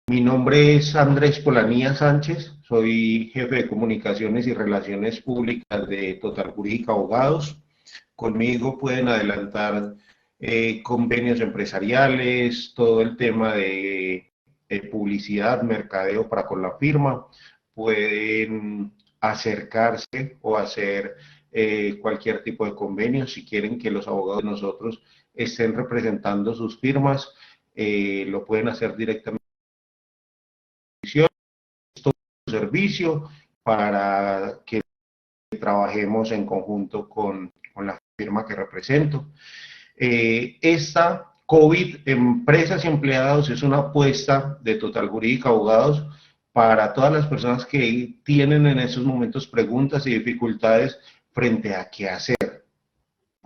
Mi nombre es Andrés Polanía Sánchez, soy jefe de comunicaciones y relaciones públicas de Total Jurídica Abogados. Conmigo pueden adelantar convenios empresariales, todo el tema de publicidad, mercadeo para con la firma. Pueden acercarse o hacer cualquier tipo de convenio si quieren que los abogados de nosotros estén representando sus firmas. Lo pueden hacer directamente servicio para que trabajemos en conjunto con la firma que represento. Esta COVID, empresas y empleados, es una apuesta de Total Jurídica Abogados para todas las personas que tienen en estos momentos preguntas y dificultades frente a qué hacer.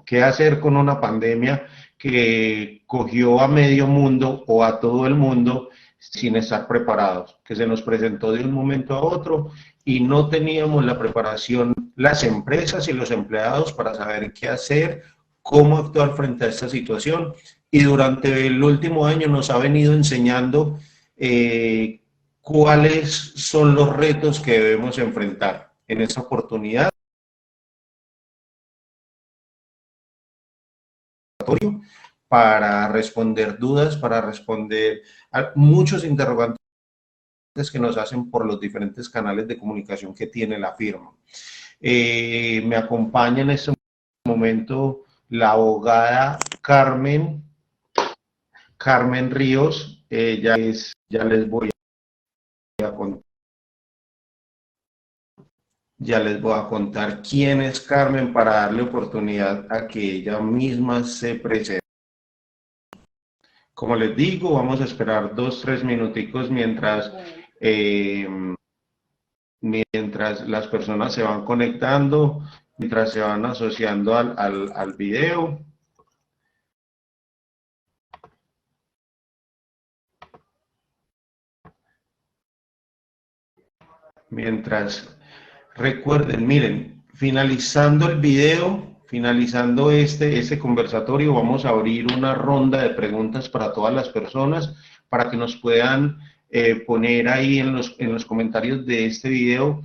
¿Qué hacer con una pandemia que cogió a medio mundo o a todo el mundo sin estar preparados? Que se nos presentó de un momento a otro y no teníamos la preparación, las empresas y los empleados, para saber qué hacer, cómo actuar frente a esta situación. Y durante el último año nos ha venido enseñando cuáles son los retos que debemos enfrentar. En esta oportunidad, para responder dudas, para responder a muchos interrogantes que nos hacen por los diferentes canales de comunicación que tiene la firma. Me acompaña en este momento la abogada Carmen Ríos. Ya les voy a contar. Ya les voy a contar quién es Carmen para darle oportunidad a que ella misma se presente. Como les digo, vamos a esperar 2, 3 minuticos eh, mientras las personas se van conectando, mientras se van asociando al video. Mientras, recuerden, miren, finalizando el video, finalizando este conversatorio, vamos a abrir una ronda de preguntas para todas las personas, para que nos puedan poner ahí en los comentarios de este video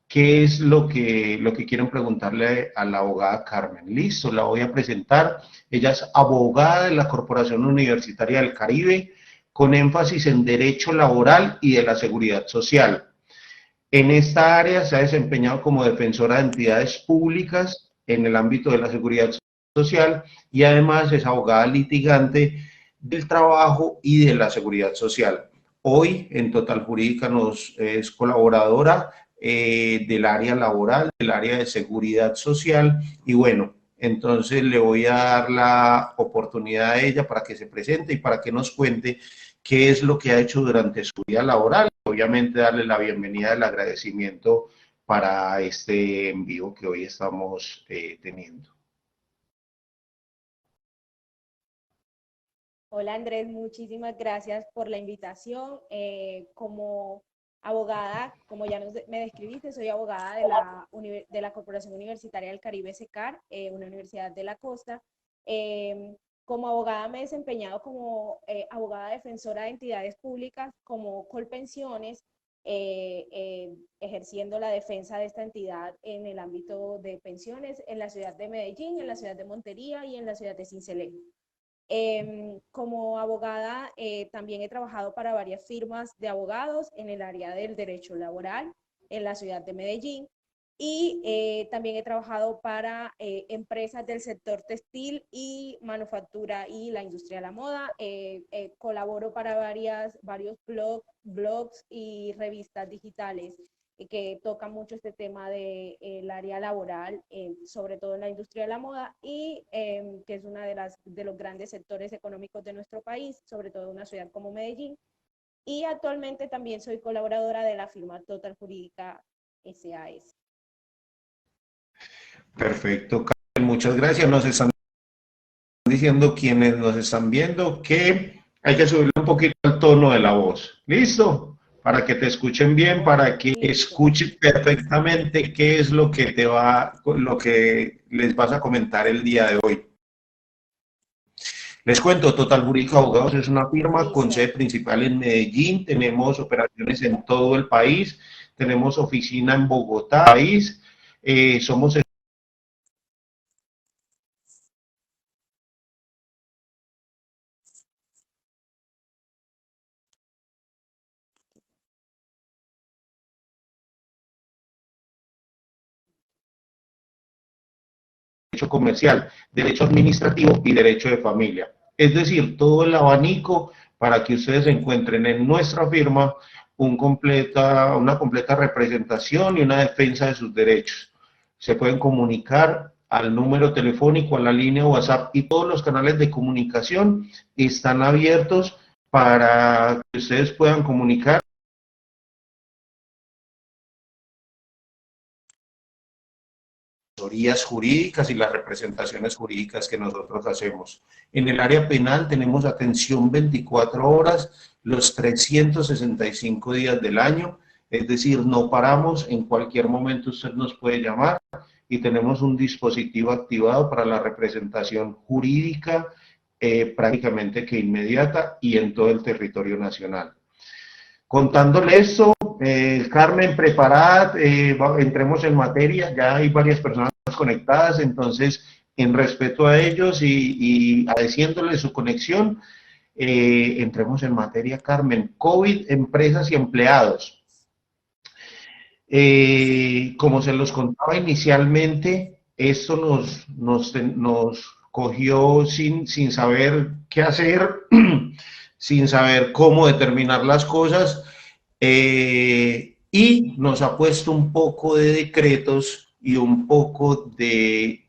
qué es lo que quieren preguntarle a la abogada Carmen. Listo, la voy a presentar. Ella es abogada de la Corporación Universitaria del Caribe, con énfasis en derecho laboral y de la seguridad social. En esta área se ha desempeñado como defensora de entidades públicas en el ámbito de la seguridad social, y además es abogada litigante del trabajo y de la seguridad social. Hoy en Total Jurídica es colaboradora del área laboral, del área de seguridad social, y bueno, entonces le voy a dar la oportunidad a ella para que se presente y para que nos cuente qué es lo que ha hecho durante su vida laboral. Obviamente darle la bienvenida, el agradecimiento para este en vivo que hoy estamos teniendo. Hola Andrés, muchísimas gracias por la invitación. Como abogada, como ya me describiste, soy abogada de la Corporación Universitaria del Caribe, SECAR, una universidad de la costa. Como abogada me he desempeñado como abogada defensora de entidades públicas como Colpensiones, ejerciendo la defensa de esta entidad en el ámbito de pensiones en la ciudad de Medellín, en la ciudad de Montería y en la ciudad de Sincelejo. Como abogada, también he trabajado para varias firmas de abogados en el área del derecho laboral en la ciudad de Medellín, y también he trabajado para empresas del sector textil y manufactura y la industria de la moda. Colaboro para varios blogs y revistas digitales que toca mucho este tema del área laboral, sobre todo en la industria de la moda, y que es una de los grandes sectores económicos de nuestro país, sobre todo en una ciudad como Medellín. Y actualmente también soy colaboradora de la firma Total Jurídica SAS. Perfecto, Carmen, muchas gracias. Nos están diciendo quienes nos están viendo que hay que subirle un poquito el tono de la voz. ¿Listo? Para que te escuchen bien, para que Listo. escuchen perfectamente qué es lo que lo que les vas a comentar el día de hoy. Les cuento, Total Jurídica Abogados es una firma con sede Listo. principal en Medellín, tenemos operaciones en todo el país, tenemos oficina en Bogotá, país, somos derecho comercial, derecho administrativo y derecho de familia. Es decir, todo el abanico para que ustedes encuentren en nuestra firma una completa representación y una defensa de sus derechos. Se pueden comunicar al número telefónico, a la línea WhatsApp y todos los canales de comunicación están abiertos para que ustedes puedan comunicar asesorías jurídicas y las representaciones jurídicas que nosotros hacemos. En el área penal tenemos atención 24 horas, los 365 días del año, es decir, no paramos, en cualquier momento usted nos puede llamar y tenemos un dispositivo activado para la representación jurídica prácticamente que inmediata y en todo el territorio nacional. Contándole esto, Carmen, preparad, entremos en materia, ya hay varias personas conectadas, entonces, en respeto a ellos y agradeciéndole su conexión, entremos en materia, Carmen. COVID, empresas y empleados. Como se los contaba inicialmente, esto nos cogió sin saber qué hacer, sin saber cómo determinar las cosas, y nos ha puesto un poco de decretos y un poco de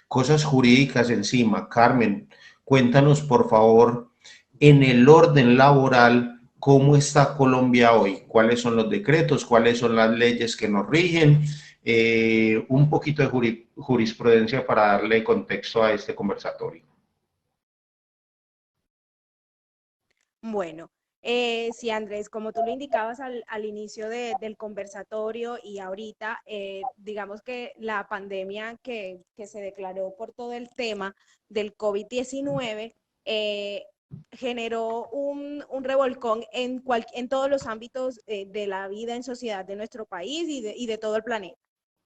cosas jurídicas encima. Carmen, cuéntanos por favor en el orden laboral cómo está Colombia hoy, cuáles son los decretos, cuáles son las leyes que nos rigen, un poquito de jurisprudencia para darle contexto a este conversatorio. Bueno, sí, Andrés, como tú lo indicabas al inicio del conversatorio y ahorita, digamos que la pandemia que se declaró por todo el tema del COVID-19 generó un revolcón en todos los ámbitos de la vida en sociedad de nuestro país y de todo el planeta.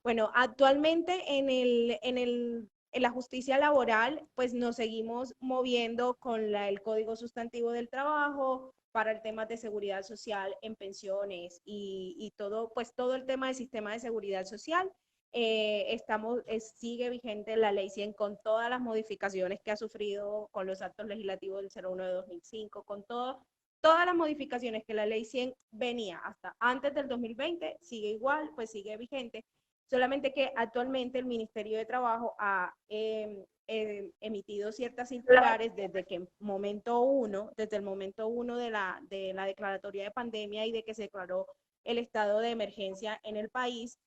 Bueno, actualmente en la justicia laboral, pues nos seguimos moviendo con el Código Sustantivo del Trabajo para el tema de seguridad social en pensiones y todo, pues todo el tema del sistema de seguridad social. Sigue vigente la ley 100 con todas las modificaciones que ha sufrido con los actos legislativos del 01 de 2005, con todas las modificaciones que la ley 100 venía hasta antes del 2020, sigue igual, pues sigue vigente. Solamente que actualmente el Ministerio de Trabajo ha emitido ciertas circulares desde el momento uno de la declaratoria de pandemia y de que se declaró el estado de emergencia en el país.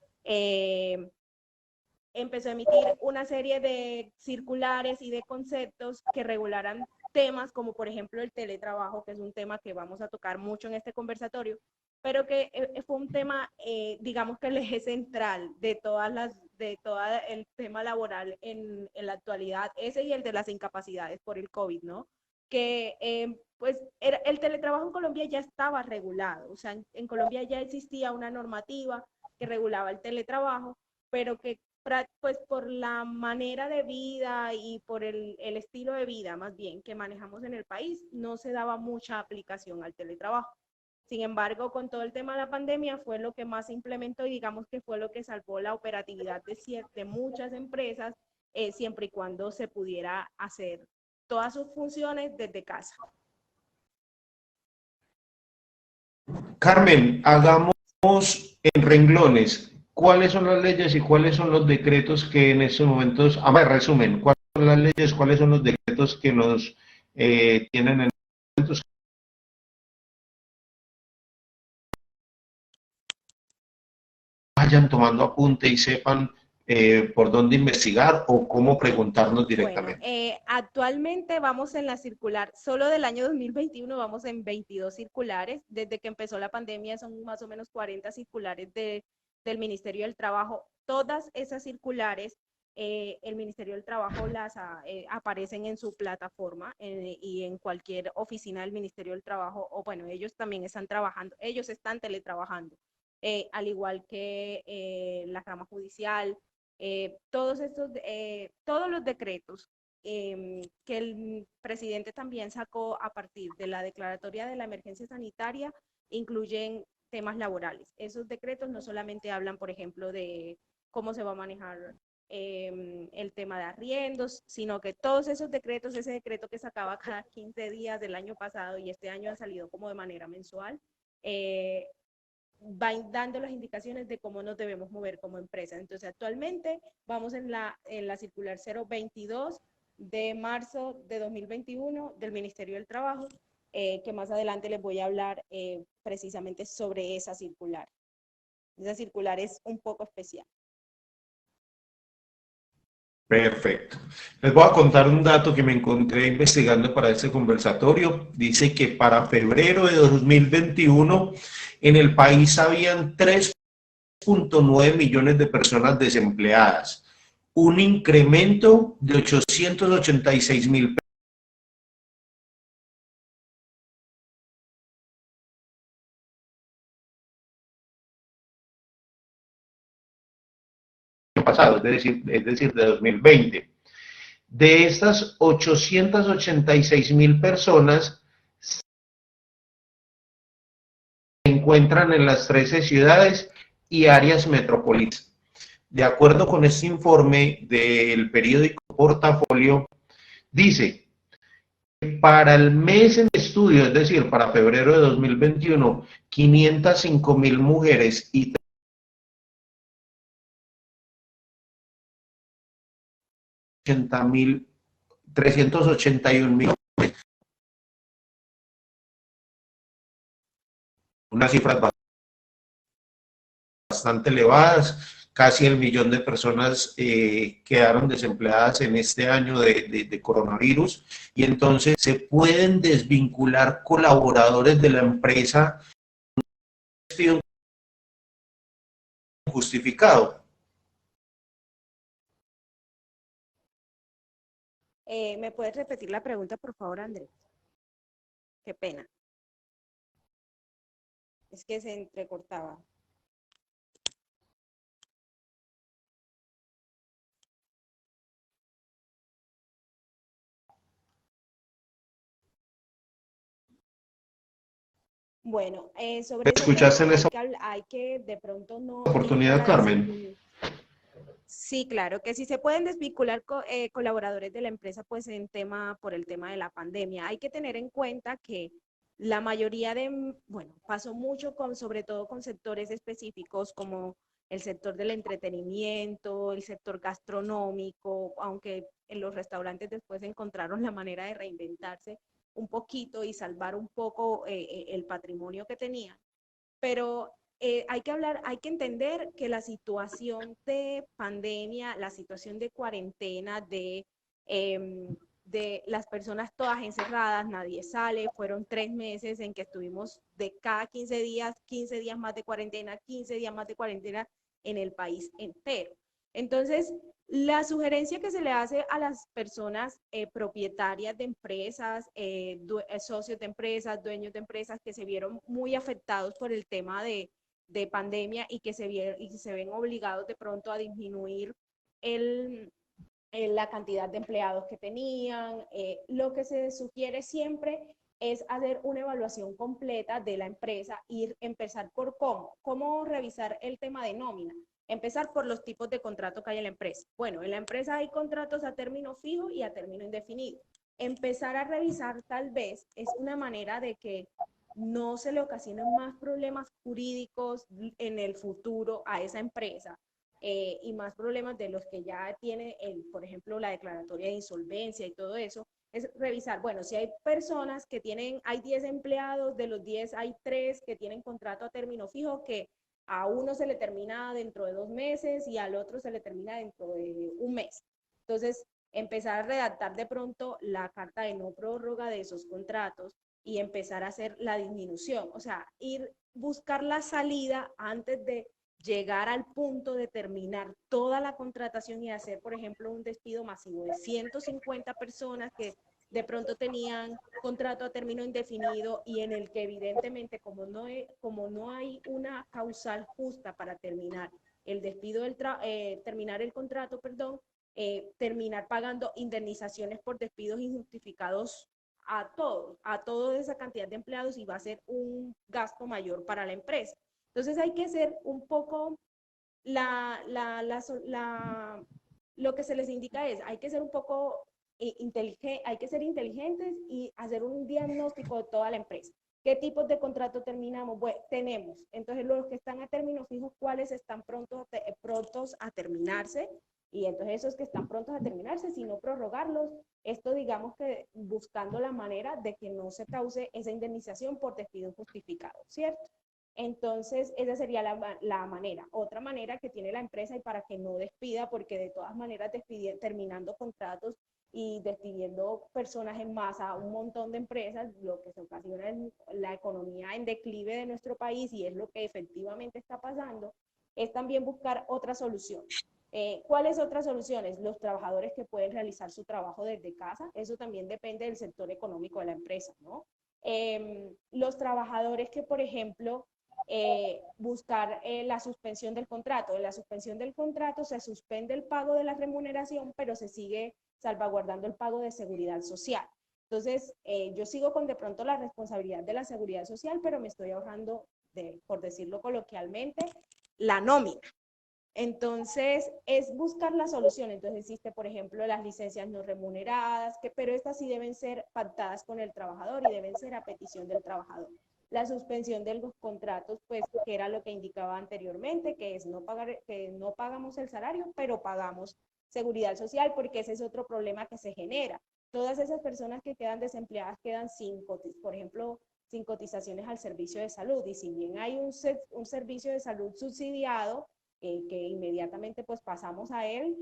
Empezó a emitir una serie de circulares y de conceptos que regularan temas como por ejemplo el teletrabajo, que es un tema que vamos a tocar mucho en este conversatorio, pero que fue un tema, digamos que el eje central de todo el tema laboral en la actualidad, ese y el de las incapacidades por el COVID, ¿no? Que pues el teletrabajo en Colombia ya estaba regulado, o sea, en Colombia ya existía una normativa que regulaba el teletrabajo, pero que pues por la manera de vida y por el estilo de vida más bien que manejamos en el país, no se daba mucha aplicación al teletrabajo. Sin embargo, con todo el tema de la pandemia fue lo que más se implementó y digamos que fue lo que salvó la operatividad de muchas empresas, siempre y cuando se pudiera hacer todas sus funciones desde casa. Carmen, hagamos en renglones cuáles son las leyes y cuáles son los decretos que en estos momentos, a ver, resumen, cuáles son las leyes, cuáles son los decretos que nos tienen en momentos, vayan tomando apunte y sepan por dónde investigar o cómo preguntarnos Bueno, directamente. actualmente vamos en la circular, solo del año 2021 vamos en 22 circulares, desde que empezó la pandemia son más o menos 40 circulares del Ministerio del Trabajo. Todas esas circulares el Ministerio del Trabajo aparecen en su plataforma y en cualquier oficina del Ministerio del Trabajo, o bueno, ellos también están trabajando, ellos están teletrabajando, al igual que la rama judicial, todos los decretos que el presidente también sacó a partir de la declaratoria de la emergencia sanitaria incluyen temas laborales. Esos decretos no solamente hablan, por ejemplo, de cómo se va a manejar el tema de arriendos, sino que todos esos decretos, ese decreto que sacaba cada 15 días del año pasado y este año han salido como de manera mensual, van dando las indicaciones de cómo nos debemos mover como empresa. Entonces, actualmente vamos en la circular 022 de marzo de 2021 del Ministerio del Trabajo, que más adelante les voy a hablar precisamente sobre esa circular. Esa circular es un poco especial. Perfecto. Les voy a contar un dato que me encontré investigando para este conversatorio. Dice que para febrero de 2021 en el país habían 3.9 millones de personas desempleadas, un incremento de 886.000 pasado, es decir, de 2020. De estas 886.000 personas se encuentran en las 13 ciudades y áreas metropolitanas. De acuerdo con este informe del periódico Portafolio, dice que para el mes en estudio, es decir, para febrero de 2021, 505.000 mujeres y 381.000, unas cifras bastante elevadas, casi el millón de personas quedaron desempleadas en este año de coronavirus, y entonces se pueden desvincular colaboradores de la empresa justificado. ¿Me puedes repetir la pregunta, por favor, Andrés? Qué pena. Es que se entrecortaba. Bueno, sobre ese ¿Escuchaste en tema esa hay que de pronto no ir oportunidad, para Carmen? Sí, claro, que si se pueden desvincular colaboradores de la empresa, pues por el tema de la pandemia. Hay que tener en cuenta que la mayoría bueno, pasó mucho sobre todo con sectores específicos como el sector del entretenimiento, el sector gastronómico, aunque en los restaurantes después encontraron la manera de reinventarse un poquito y salvar un poco el patrimonio que tenían. Pero hay que entender que la situación de pandemia, la situación de cuarentena, de las personas todas encerradas, nadie sale, fueron 3 meses en que estuvimos de cada 15 días más de cuarentena, 15 días más de cuarentena en el país entero. Entonces, la sugerencia que se le hace a las personas propietarias de empresas, socios de empresas, dueños de empresas que se vieron muy afectados por el tema de pandemia y que se ven obligados de pronto a disminuir la cantidad de empleados que tenían. Lo que se sugiere siempre es hacer una evaluación completa de la empresa y empezar por cómo revisar el tema de nómina. Empezar por los tipos de contrato que hay en la empresa. Bueno, en la empresa hay contratos a término fijo y a término indefinido. Empezar a revisar tal vez es una manera de que no se le ocasionen más problemas jurídicos en el futuro a esa empresa y más problemas de los que ya tiene, por ejemplo, la declaratoria de insolvencia y todo eso, es revisar, bueno, si hay personas que hay 10 empleados, de los 10 hay 3 que tienen contrato a término fijo, que a uno se le termina dentro de 2 meses y al otro se le termina dentro de un mes. Entonces, empezar a redactar de pronto la carta de no prórroga de esos contratos y empezar a hacer la disminución, o sea, buscar la salida antes llegar al punto de terminar toda la contratación y hacer, por ejemplo, un despido masivo de 150 personas que de pronto tenían contrato a término indefinido y en el que evidentemente como no hay una causal justa para terminar el despido, terminar el contrato, perdón, terminar pagando indemnizaciones por despidos injustificados a toda esa cantidad de empleados y va a ser un gasto mayor para la empresa. Entonces hay que ser un poco, lo que se les indica es, hay que ser un poco hay que ser inteligentes y hacer un diagnóstico de toda la empresa. ¿Qué tipos de contrato terminamos? Bueno, tenemos, entonces los que están a término fijo, ¿cuáles están prontos a terminarse? Y entonces esos que están prontos a terminarse, si no prorrogarlos, esto digamos que buscando la manera de que no se cause esa indemnización por despido justificado, ¿cierto? Entonces, esa sería la manera. Otra manera que tiene la empresa y para que no despida, porque de todas maneras terminando contratos y despidiendo personas en masa, un montón de empresas, lo que se ocasiona es la economía en declive de nuestro país y es lo que efectivamente está pasando, es también buscar otra solución. ¿Cuáles otras soluciones? Los trabajadores que pueden realizar su trabajo desde casa, eso también depende del sector económico de la empresa, ¿no? Los trabajadores que, por ejemplo, buscar la suspensión del contrato. En la suspensión del contrato se suspende el pago de la remuneración, pero se sigue salvaguardando el pago de seguridad social. Entonces, yo sigo con de pronto la responsabilidad de la seguridad social, pero me estoy ahorrando, por decirlo coloquialmente, la nómina. Entonces, es buscar la solución. Entonces, existe, por ejemplo, las licencias no remuneradas, pero estas sí deben ser pactadas con el trabajador y deben ser a petición del trabajador. La suspensión de los contratos, pues, que era lo que indicaba anteriormente, que es que no pagamos el salario, pero pagamos seguridad social, porque ese es otro problema que se genera. Todas esas personas que quedan desempleadas quedan por ejemplo, sin cotizaciones al servicio de salud. Y si bien hay un servicio de salud subsidiado, que inmediatamente pues pasamos a él,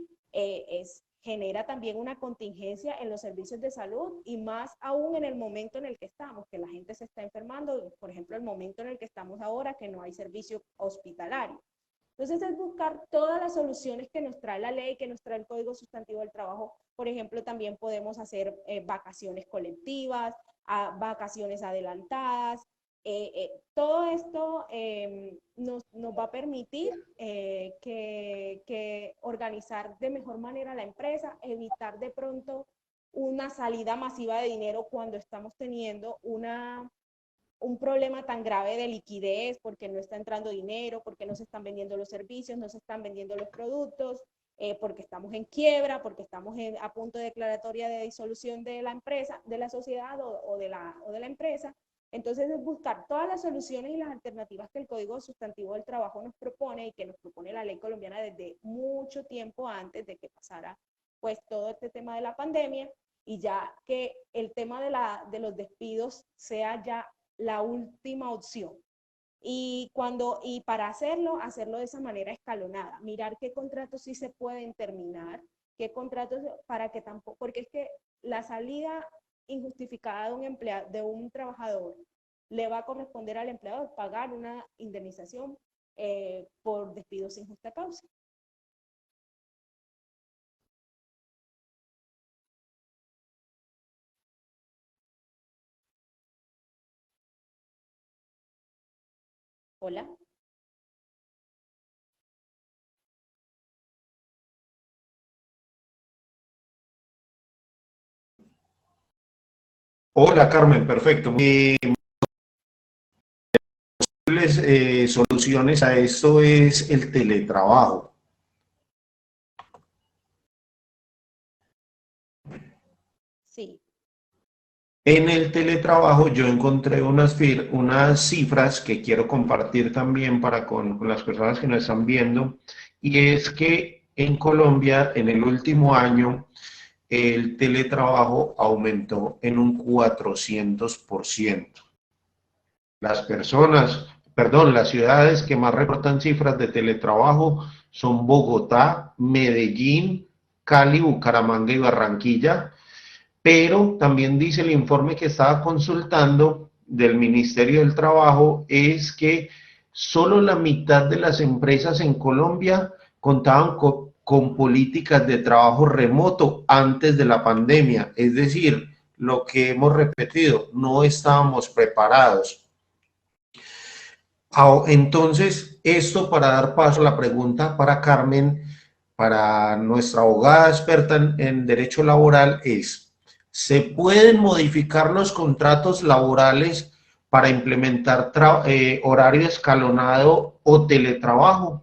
genera también una contingencia en los servicios de salud y más aún en el momento en el que estamos, que la gente se está enfermando, por ejemplo, el momento en el que estamos ahora, que no hay servicio hospitalario. Entonces es buscar todas las soluciones que nos trae la ley, que nos trae el Código Sustantivo del Trabajo. Por ejemplo, también podemos hacer vacaciones colectivas, vacaciones adelantadas, todo esto nos va a permitir que organizar de mejor manera la empresa, evitar de pronto una salida masiva de dinero cuando estamos teniendo un problema tan grave de liquidez, porque no está entrando dinero, porque no se están vendiendo los servicios, no se están vendiendo los productos, porque estamos en quiebra, porque estamos a punto de declaratoria de disolución de la empresa, de la sociedad o de la empresa. Entonces, es buscar todas las soluciones y las alternativas que el Código Sustantivo del Trabajo nos propone y que nos propone la ley colombiana desde mucho tiempo antes de que pasara pues todo este tema de la pandemia y ya que el tema de los despidos sea ya la última opción. Y para hacerlo de esa manera escalonada, mirar qué contratos sí se pueden terminar, qué contratos para que tampoco, porque es que la salida injustificada de un trabajador le va a corresponder al empleador pagar una indemnización por despido sin justa causa. Hola. Hola Carmen, perfecto. Soluciones a esto es el teletrabajo. Sí. En el teletrabajo yo encontré unas cifras que quiero compartir también con las personas que nos están viendo, y es que en Colombia en el último año el teletrabajo aumentó en un 400%. Las ciudades que más reportan cifras de teletrabajo son Bogotá, Medellín, Cali, Bucaramanga y Barranquilla, pero también dice el informe que estaba consultando del Ministerio del Trabajo es que solo la mitad de las empresas en Colombia contaban con políticas de trabajo remoto antes de la pandemia. Es decir, lo que hemos repetido, no estábamos preparados. Entonces, esto para dar paso a la pregunta para Carmen, para nuestra abogada experta en derecho laboral, es: ¿se pueden modificar los contratos laborales para implementar horario escalonado o teletrabajo?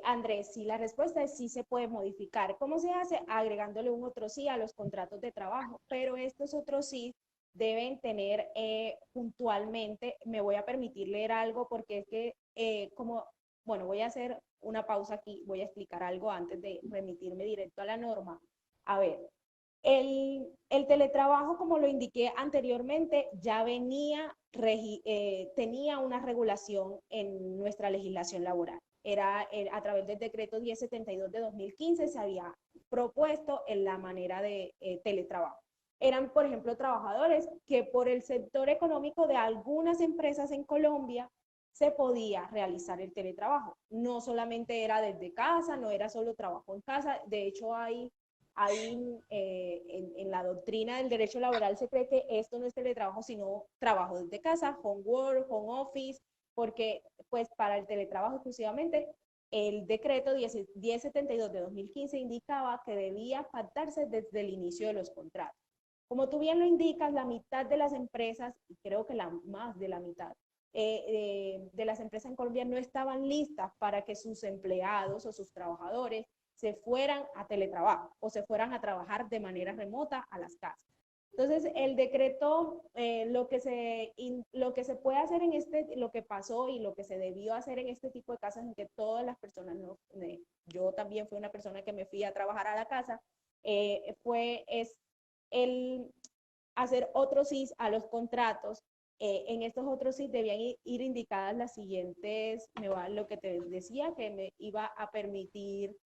Andrés, sí, la respuesta es sí se puede modificar. ¿Cómo se hace? Agregándole un otro sí a los contratos de trabajo, pero estos otros sí deben tener puntualmente, me voy a permitir leer algo porque es que bueno, voy a hacer una pausa aquí, voy a explicar algo antes de remitirme directo a la norma. A ver, el teletrabajo, como lo indiqué anteriormente, ya tenía una regulación en nuestra legislación laboral. Era a través del decreto 1072 de 2015 se había propuesto en la manera de teletrabajo. Eran, por ejemplo, trabajadores que por el sector económico de algunas empresas en Colombia se podía realizar el teletrabajo. No solamente era desde casa, no era solo trabajo en casa, de hecho en la doctrina del derecho laboral se cree que esto no es teletrabajo, sino trabajo desde casa, home work, home office, porque pues para el teletrabajo exclusivamente el decreto 1072 de 2015 indicaba que debía pactarse desde el inicio de los contratos. Como tú bien lo indicas, la mitad de las empresas, y creo que más de la mitad, de las empresas en Colombia no estaban listas para que sus empleados o sus trabajadores se fueran a teletrabajo o se fueran a trabajar de manera remota a las casas. Entonces, el decreto, lo que se puede hacer lo que pasó y lo que se debió hacer en este tipo de casas en que todas las personas, yo también fui una persona que me fui a trabajar a la casa, es el hacer otros CIS a los contratos. En estos otros CIS debían ir indicadas las siguientes, lo que te decía, que me iba a permitir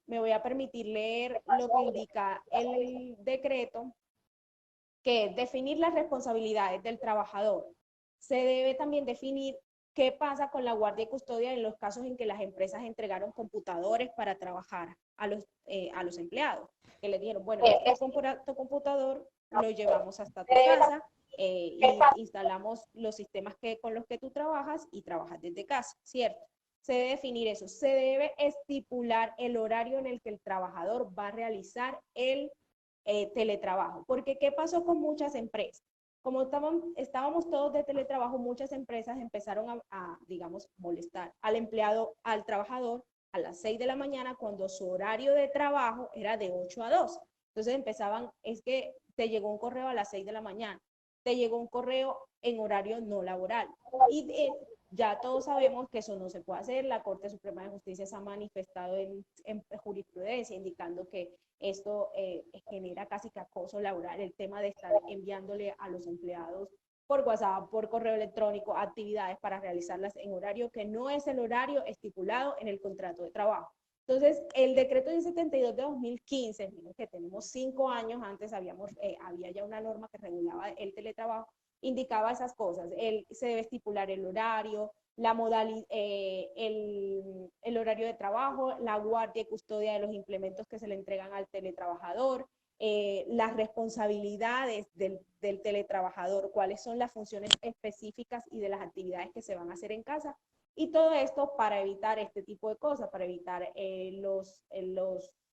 me voy a permitir leer lo que indica el decreto, que es definir las responsabilidades del trabajador. Se debe también definir qué pasa con la guardia y custodia en los casos en que las empresas entregaron computadores para trabajar a los empleados, que le dijeron, bueno, tu computador lo llevamos hasta tu casa y instalamos los sistemas con los que tú trabajas y trabajas desde casa, ¿cierto? Se debe definir eso, se debe estipular el horario en el que el trabajador va a realizar el teletrabajo. Porque, ¿qué pasó con muchas empresas? Como estábamos todos de teletrabajo, muchas empresas empezaron digamos, molestar al empleado, al trabajador, a las 6 de la mañana, cuando su horario de trabajo era de 8 a 2. Entonces es que te llegó un correo a las 6 de la mañana, te llegó un correo en horario no laboral. Y ya todos sabemos que eso no se puede hacer. La Corte Suprema de Justicia se ha manifestado en jurisprudencia indicando que esto genera casi que acoso laboral, el tema de estar enviándole a los empleados por WhatsApp, por correo electrónico, actividades para realizarlas en horario que no es el horario estipulado en el contrato de trabajo. Entonces, el decreto 1072 de 2015, que tenemos 5 años antes, había ya una norma que regulaba el teletrabajo, indicaba esas cosas. Se debe estipular el horario, el horario de trabajo, la guardia y custodia de los implementos que se le entregan al teletrabajador, las responsabilidades del teletrabajador, cuáles son las funciones específicas y de las actividades que se van a hacer en casa. Y todo esto para evitar este tipo de cosas, para evitar los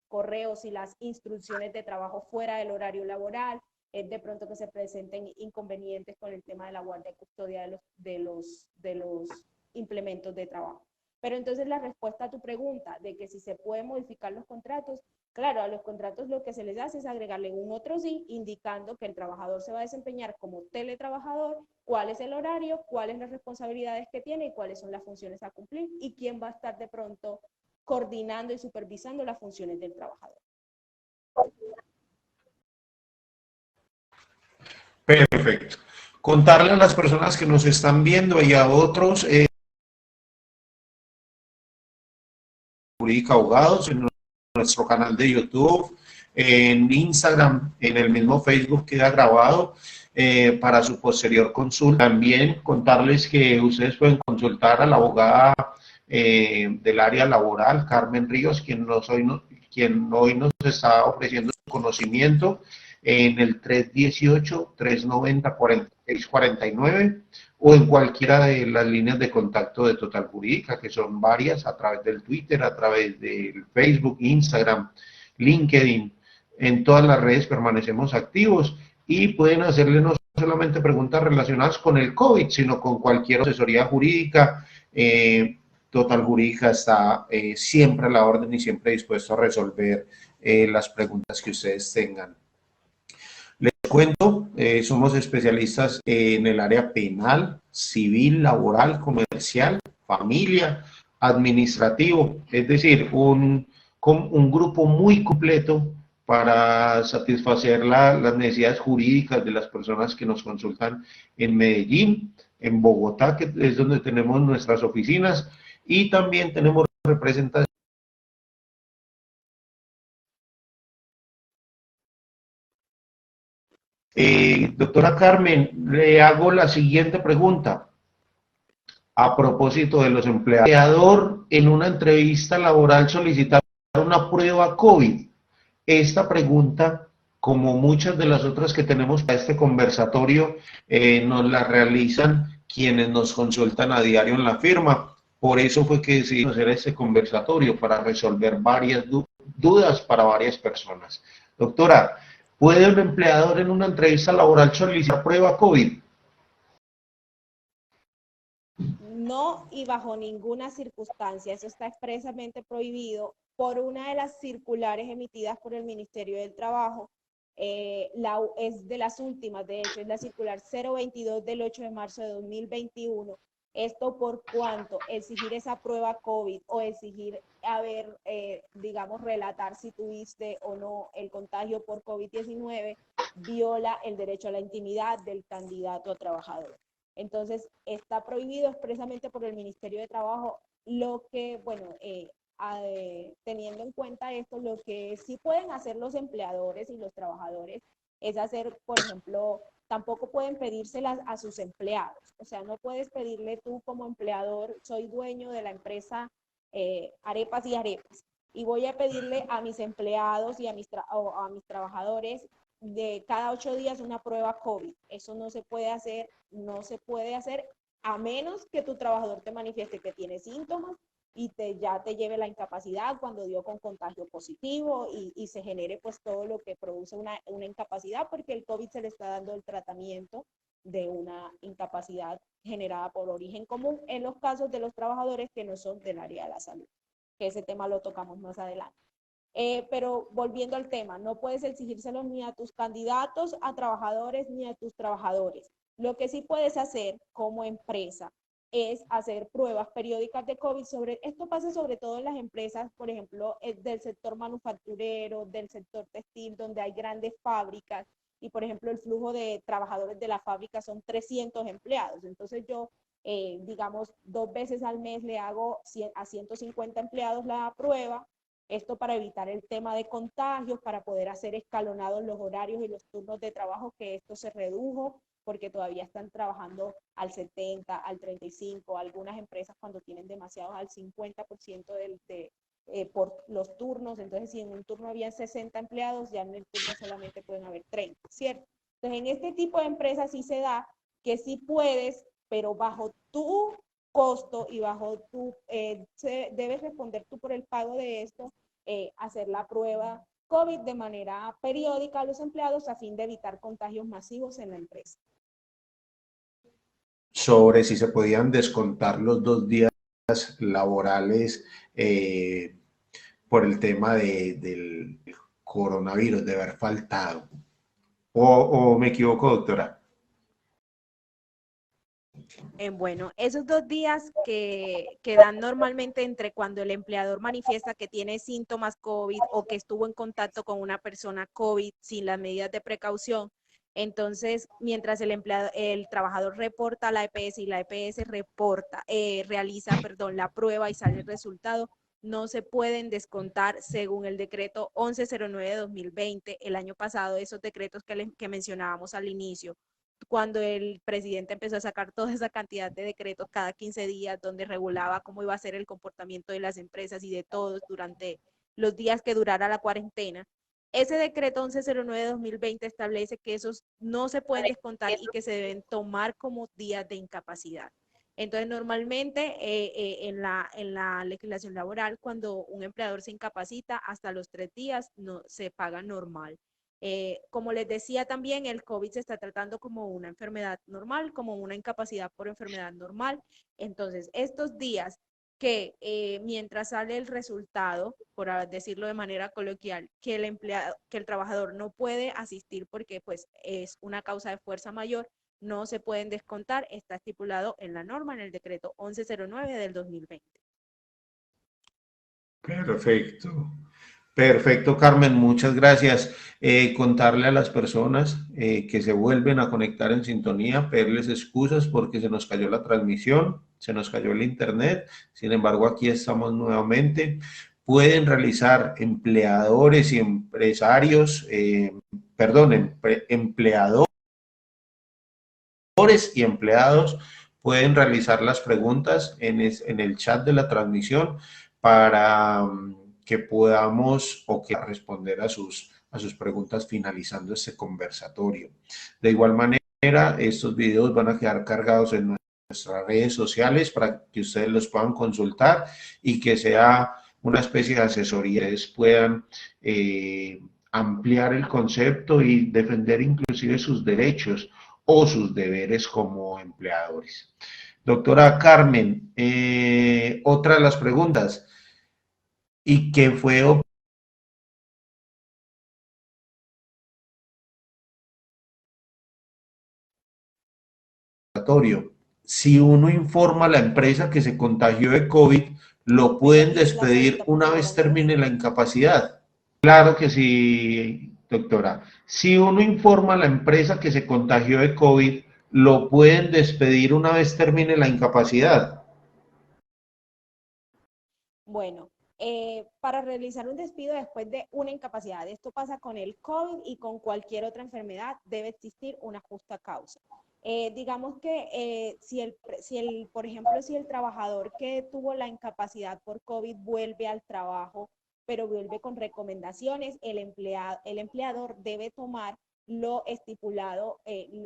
correos y las instrucciones de trabajo fuera del horario laboral, de pronto que se presenten inconvenientes con el tema de la guardia y custodia de los implementos de trabajo. Pero entonces la respuesta a tu pregunta de que si se pueden modificar los contratos, claro, a los contratos lo que se les hace es agregarle un otro sí, indicando que el trabajador se va a desempeñar como teletrabajador, cuál es el horario, cuáles las responsabilidades que tiene y cuáles son las funciones a cumplir y quién va a estar de pronto coordinando y supervisando las funciones del trabajador. Perfecto. Contarle a las personas que nos están viendo y a otros, Jurídica Abogados, en nuestro canal de YouTube, en Instagram, en el mismo Facebook queda grabado. para su posterior consulta. También contarles que ustedes pueden consultar a la abogada del área laboral, Carmen Ríos, quien hoy nos está ofreciendo su conocimiento en el 318-390-4649 o en cualquiera de las líneas de contacto de Total Jurídica, que son varias, a través del Twitter, a través del Facebook, Instagram, LinkedIn. En todas las redes permanecemos activos y pueden hacerle no solamente preguntas relacionadas con el COVID, sino con cualquier asesoría jurídica. Total Jurídica está siempre a la orden y siempre dispuesto a resolver las preguntas que ustedes tengan. Les cuento, somos especialistas en el área penal, civil, laboral, comercial, familia, administrativo, es decir, un grupo muy completo para satisfacer las necesidades jurídicas de las personas que nos consultan en Medellín, en Bogotá, que es donde tenemos nuestras oficinas, y también tenemos representación. Doctora Carmen, le hago la siguiente pregunta. A propósito de los empleados, el empleador en una entrevista laboral solicitar una prueba COVID. Esta pregunta, como muchas de las otras que tenemos para este conversatorio, nos la realizan quienes nos consultan a diario en la firma. Por eso fue que decidimos hacer este conversatorio, para resolver varias dudas para varias personas. Doctora, ¿puede un empleador en una entrevista laboral solicitar prueba COVID? No, y bajo ninguna circunstancia. Eso está expresamente prohibido por una de las circulares emitidas por el Ministerio del Trabajo. Es de las últimas, de hecho, es la circular 022 del 8 de marzo de 2021. Esto por cuanto exigir esa prueba COVID o exigir digamos, relatar si tuviste o no el contagio por COVID-19 viola el derecho a la intimidad del candidato a trabajador. Entonces, está prohibido expresamente por el Ministerio de Trabajo, lo que, bueno, teniendo en cuenta esto, lo que sí pueden hacer los empleadores y los trabajadores es hacer, por ejemplo, tampoco pueden pedírselas a sus empleados. O sea, no puedes pedirle tú como empleador, soy dueño de la empresa Arepas y Arepas, y voy a pedirle a mis empleados y a mis trabajadores de cada 8 días una prueba COVID. Eso no se puede hacer, no se puede hacer a menos que tu trabajador te manifieste que tiene síntomas y ya te lleve la incapacidad cuando dio con contagio positivo y se genere pues todo lo que produce una incapacidad, porque el COVID se le está dando el tratamiento de una incapacidad generada por origen común en los casos de los trabajadores que no son del área de la salud, que ese tema lo tocamos más adelante. Pero volviendo al tema, no puedes exigírselo ni a tus candidatos a trabajadores ni a tus trabajadores. Lo que sí puedes hacer como empresa es hacer pruebas periódicas de COVID. Esto pasa sobre todo en las empresas, por ejemplo, del sector manufacturero, del sector textil, donde hay grandes fábricas y, por ejemplo, el flujo de trabajadores de la fábrica son 300 empleados. Entonces yo, digamos, 2 veces al mes le hago a 150 empleados la prueba. Esto para evitar el tema de contagios, para poder hacer escalonados los horarios y los turnos de trabajo, que esto se redujo porque todavía están trabajando al 70, al 35, algunas empresas cuando tienen demasiados al 50% por los turnos. Entonces, si en un turno había 60 empleados, ya en el turno solamente pueden haber 30, ¿cierto? Entonces, en este tipo de empresas sí se da que sí puedes, pero bajo tu costo y bajo debes responder tú por el pago de esto, hacer la prueba COVID de manera periódica a los empleados a fin de evitar contagios masivos en la empresa. Sobre si se podían descontar los 2 días laborales por el tema del coronavirus, de haber faltado. ¿O me equivoco, doctora? Bueno, esos 2 días que dan normalmente entre cuando el empleador manifiesta que tiene síntomas COVID o que estuvo en contacto con una persona COVID sin las medidas de precaución. Entonces, mientras el trabajador reporta a la EPS y la EPS realiza la prueba y sale el resultado, no se pueden descontar según el decreto 1109 de 2020, el año pasado, esos decretos que mencionábamos al inicio. cuando el presidente empezó a sacar toda esa cantidad de decretos cada 15 días donde regulaba cómo iba a ser el comportamiento de las empresas y de todos durante los días que durara la cuarentena. Ese decreto 1109 de 2020 establece que esos no se pueden descontar y que se deben tomar como días de incapacidad. Entonces, normalmente en la legislación laboral, cuando un empleador se incapacita, hasta los 3 días no, se paga normal. Como les decía también, el COVID se está tratando como una enfermedad normal, como una incapacidad por enfermedad normal. Entonces, estos días que mientras sale el resultado, por decirlo de manera coloquial, que el empleado, que el trabajador no puede asistir porque pues es una causa de fuerza mayor, no se pueden descontar, está estipulado en la norma, en el decreto 1109 del 2020. Perfecto. Perfecto, Carmen, muchas gracias. Contarle a las personas que se vuelven a conectar en sintonía, pedirles excusas porque se nos cayó la transmisión, se nos cayó el internet. Sin embargo, aquí estamos nuevamente. Pueden realizar empleadores y empresarios, empleadores y empleados pueden realizar las preguntas en el chat de la transmisión para que podamos o que responder a sus preguntas finalizando este conversatorio. De igual manera, estos videos van a quedar cargados en nuestras redes sociales para que ustedes los puedan consultar y que sea una especie de asesoría, ustedes puedan ampliar el concepto y defender inclusive sus derechos o sus deberes como empleadores. Doctora Carmen, otra de las preguntas, ¿y qué fue obligatorio? Si uno informa a la empresa que se contagió de COVID, ¿lo pueden despedir una vez termine la incapacidad? Claro que sí, doctora. Si uno informa a la empresa que se contagió de COVID, ¿lo pueden despedir una vez termine la incapacidad? Bueno, para realizar un despido después de una incapacidad, esto pasa con el COVID y con cualquier otra enfermedad, debe existir una justa causa. Digamos que por ejemplo, si el trabajador que tuvo la incapacidad por COVID vuelve al trabajo, pero vuelve con recomendaciones, el empleador debe tomar lo estipulado,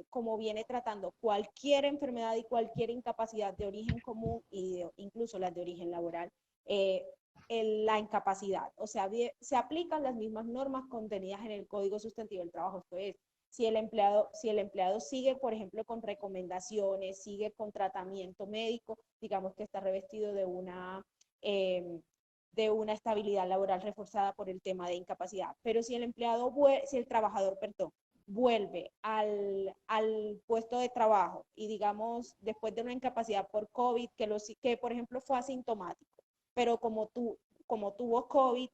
como viene tratando cualquier enfermedad y cualquier incapacidad de origen común y incluso las de origen laboral, eh, la incapacidad. O sea, se aplican las mismas normas contenidas en el Código Sustantivo del Trabajo. Esto es, si el empleado sigue, por ejemplo, con recomendaciones, sigue con tratamiento médico, digamos que está revestido de una estabilidad laboral reforzada por el tema de incapacidad. Pero si si el trabajador, perdón, vuelve al puesto de trabajo y digamos después de una incapacidad por COVID, que por ejemplo fue asintomático, pero como tuvo COVID,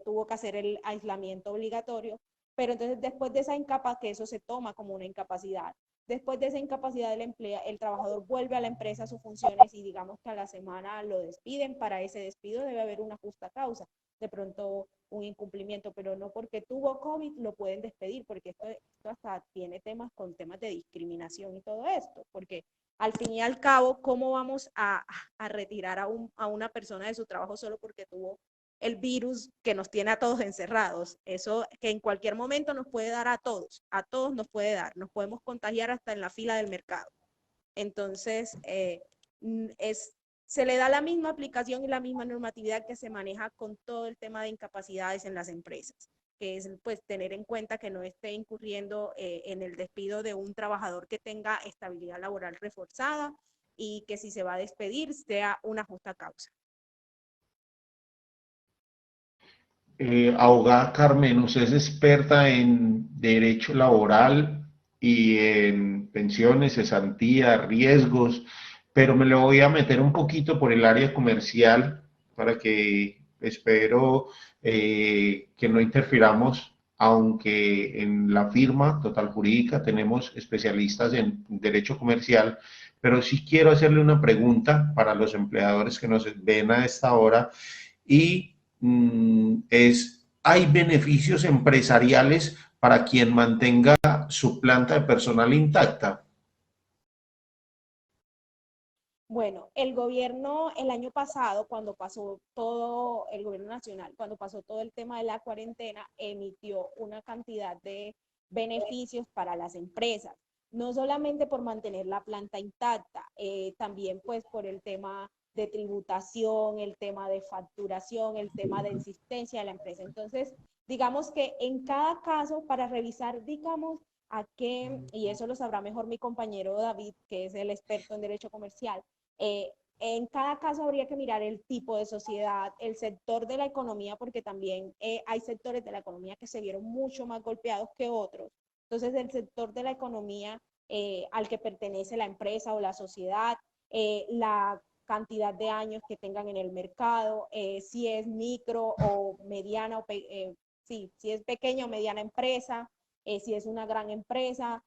tuvo que hacer el aislamiento obligatorio, pero entonces después de esa incapacidad, que eso se toma como una incapacidad, después de esa incapacidad el trabajador vuelve a la empresa a sus funciones y digamos que a la semana lo despiden, para ese despido debe haber una justa causa, de pronto un incumplimiento, pero no porque tuvo COVID lo pueden despedir, porque esto hasta tiene temas con temas de discriminación y todo esto, porque al fin y al cabo, ¿cómo vamos a retirar a una persona de su trabajo solo porque tuvo el virus que nos tiene a todos encerrados? Eso que en cualquier momento nos puede dar a todos nos puede dar, nos podemos contagiar hasta en la fila del mercado. Entonces, se le da la misma aplicación y la misma normatividad que se maneja con todo el tema de incapacidades en las empresas, que es pues tener en cuenta que no esté incurriendo en el despido de un trabajador que tenga estabilidad laboral reforzada y que si se va a despedir sea una justa causa. Abogada Carmen, usted es experta en derecho laboral y en pensiones, cesantía, riesgos, pero me lo voy a meter un poquito por el área comercial para que espero que no interfiramos, aunque en la firma Total Jurídica tenemos especialistas en derecho comercial, pero sí quiero hacerle una pregunta para los empleadores que nos ven a esta hora y ¿hay beneficios empresariales para quien mantenga su planta de personal intacta? Bueno, el gobierno el año pasado, cuando pasó todo, el gobierno nacional, cuando pasó todo el tema de la cuarentena, emitió una cantidad de beneficios para las empresas, no solamente por mantener la planta intacta, también pues por el tema de tributación, el tema de facturación, el tema de existencia de la empresa. Entonces, digamos que en cada caso, para revisar, digamos, a qué, y eso lo sabrá mejor mi compañero David, que es el experto en derecho comercial, eh, en cada caso habría que mirar el tipo de sociedad, el sector de la economía, porque también hay sectores de la economía que se vieron mucho más golpeados que otros. Entonces, el sector de la economía al que pertenece la empresa o la sociedad, la cantidad de años que tengan en el mercado, si es micro o mediana, sí, si es pequeña o mediana empresa, si es una gran empresa,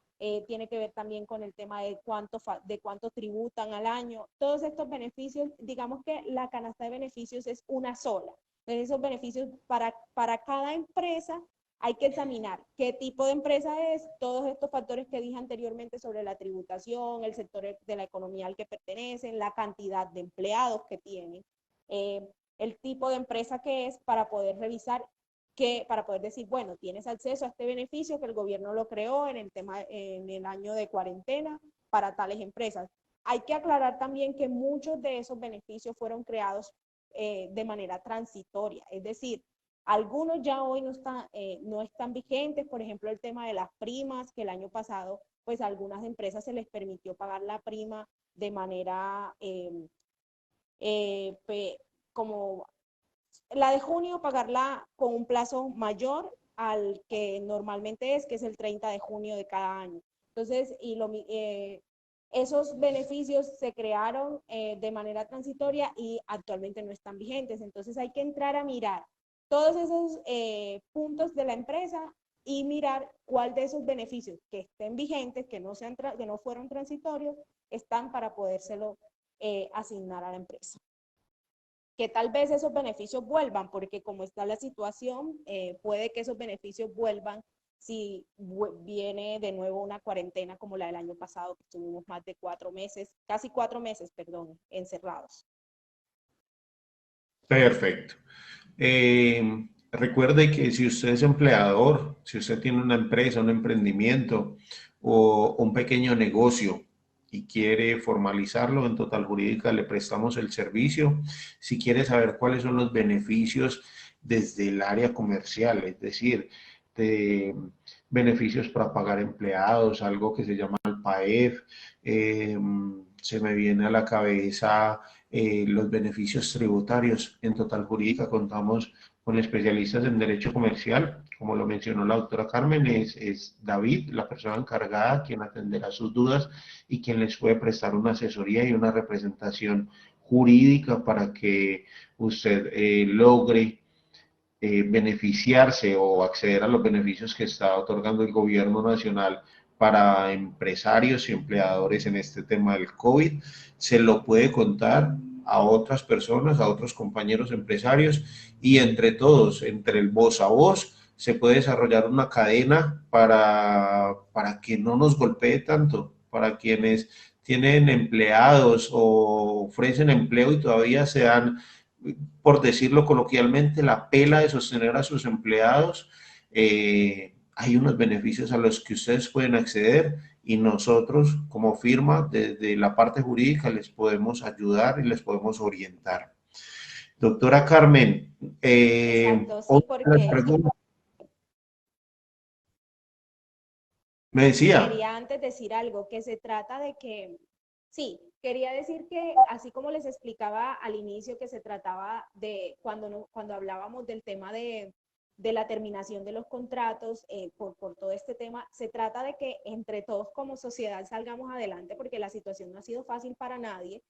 tiene que ver también con el tema de cuánto tributan al año. Todos estos beneficios, digamos que la canasta de beneficios es una sola. Entonces, esos beneficios para cada empresa hay que examinar qué tipo de empresa es, todos estos factores que dije anteriormente sobre la tributación, el sector de la economía al que pertenecen, la cantidad de empleados que tienen, eh, el tipo de empresa que es para poder revisar que para poder decir, bueno, tienes acceso a este beneficio que el gobierno lo creó en el tema, en el año de cuarentena para tales empresas. Hay que aclarar también que muchos de esos beneficios fueron creados de manera transitoria, es decir, algunos ya hoy no están vigentes, por ejemplo, el tema de las primas, que el año pasado, pues a algunas empresas se les permitió pagar la prima de manera como la de junio pagarla con un plazo mayor al que normalmente es, que es el 30 de junio de cada año. Entonces, esos beneficios se crearon de manera transitoria y actualmente no están vigentes. Entonces hay que entrar a mirar todos esos puntos de la empresa y mirar cuál de esos beneficios que estén vigentes, que no fueron transitorios, están para podérselo asignar a la empresa que tal vez esos beneficios vuelvan, porque como está la situación, puede que esos beneficios vuelvan si viene de nuevo una cuarentena como la del año pasado, que estuvimos más de 4 meses, casi 4 meses, perdón, encerrados. Perfecto. Recuerde que si usted es empleador, si usted tiene una empresa, un emprendimiento o un pequeño negocio y quiere formalizarlo en Total Jurídica, le prestamos el servicio. Si quiere saber cuáles son los beneficios desde el área comercial, es decir, de beneficios para pagar empleados, algo que se llama el PAEF, se me viene a la cabeza los beneficios tributarios. En Total Jurídica contamos con especialistas en derecho comercial, como lo mencionó la doctora Carmen, es David, la persona encargada, quien atenderá sus dudas y quien les puede prestar una asesoría y una representación jurídica para que usted logre beneficiarse o acceder a los beneficios que está otorgando el gobierno nacional para empresarios y empleadores en este tema del COVID. Se lo puede contar a otras personas, a otros compañeros empresarios y entre todos, entre el voz a voz, se puede desarrollar una cadena para que no nos golpee tanto, para quienes tienen empleados o ofrecen empleo y todavía se dan, por decirlo coloquialmente, la pela de sostener a sus empleados. Hay unos beneficios a los que ustedes pueden acceder y nosotros como firma desde la parte jurídica les podemos ayudar y les podemos orientar. Doctora Carmen, Exacto, sí, otra de las porque preguntas, me decía. quería antes decir algo, que se trata de que, sí, quería decir que así como les explicaba al inicio que se trataba de cuando, no, cuando hablábamos del tema de la terminación de los contratos por todo este tema, se trata de que entre todos como sociedad salgamos adelante porque la situación no ha sido fácil para nadie.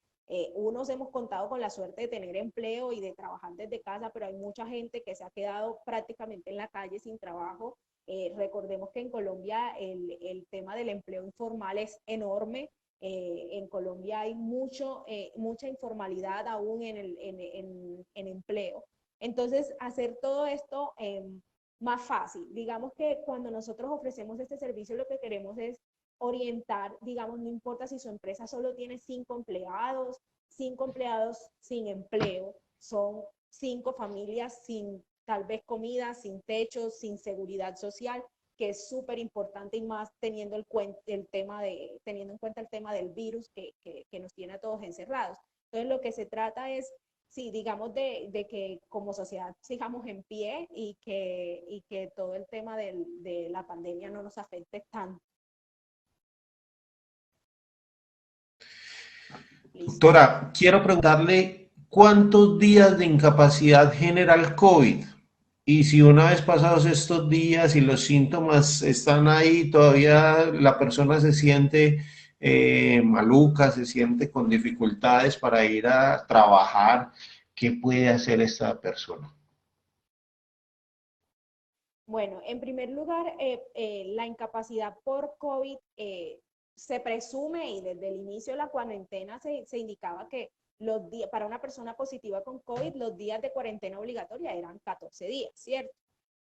Unos hemos contado con la suerte de tener empleo y de trabajar desde casa, pero hay mucha gente que se ha quedado prácticamente en la calle sin trabajo. Recordemos que en Colombia el tema del empleo informal es enorme. En Colombia hay mucha informalidad aún en empleo. Entonces, hacer todo esto más fácil. Digamos que cuando nosotros ofrecemos este servicio, lo que queremos es orientar, digamos, no importa si su empresa solo tiene 5 empleados sin empleo, son 5 familias sin tal vez comida, sin techo, sin seguridad social, que es súper importante y más teniendo en cuenta el tema del virus que nos tiene a todos encerrados. Entonces, lo que se trata es, sí, digamos, de que como sociedad sigamos en pie y que todo el tema de la pandemia no nos afecte tanto. Listo. Doctora, quiero preguntarle cuántos días de incapacidad genera el COVID. Y si una vez pasados estos días y los síntomas están ahí, todavía la persona se siente maluca, se siente con dificultades para ir a trabajar, ¿qué puede hacer esta persona? Bueno, en primer lugar, la incapacidad por COVID se presume y desde el inicio de la cuarentena se indicaba que para una persona positiva con COVID, los días de cuarentena obligatoria eran 14 días, ¿cierto?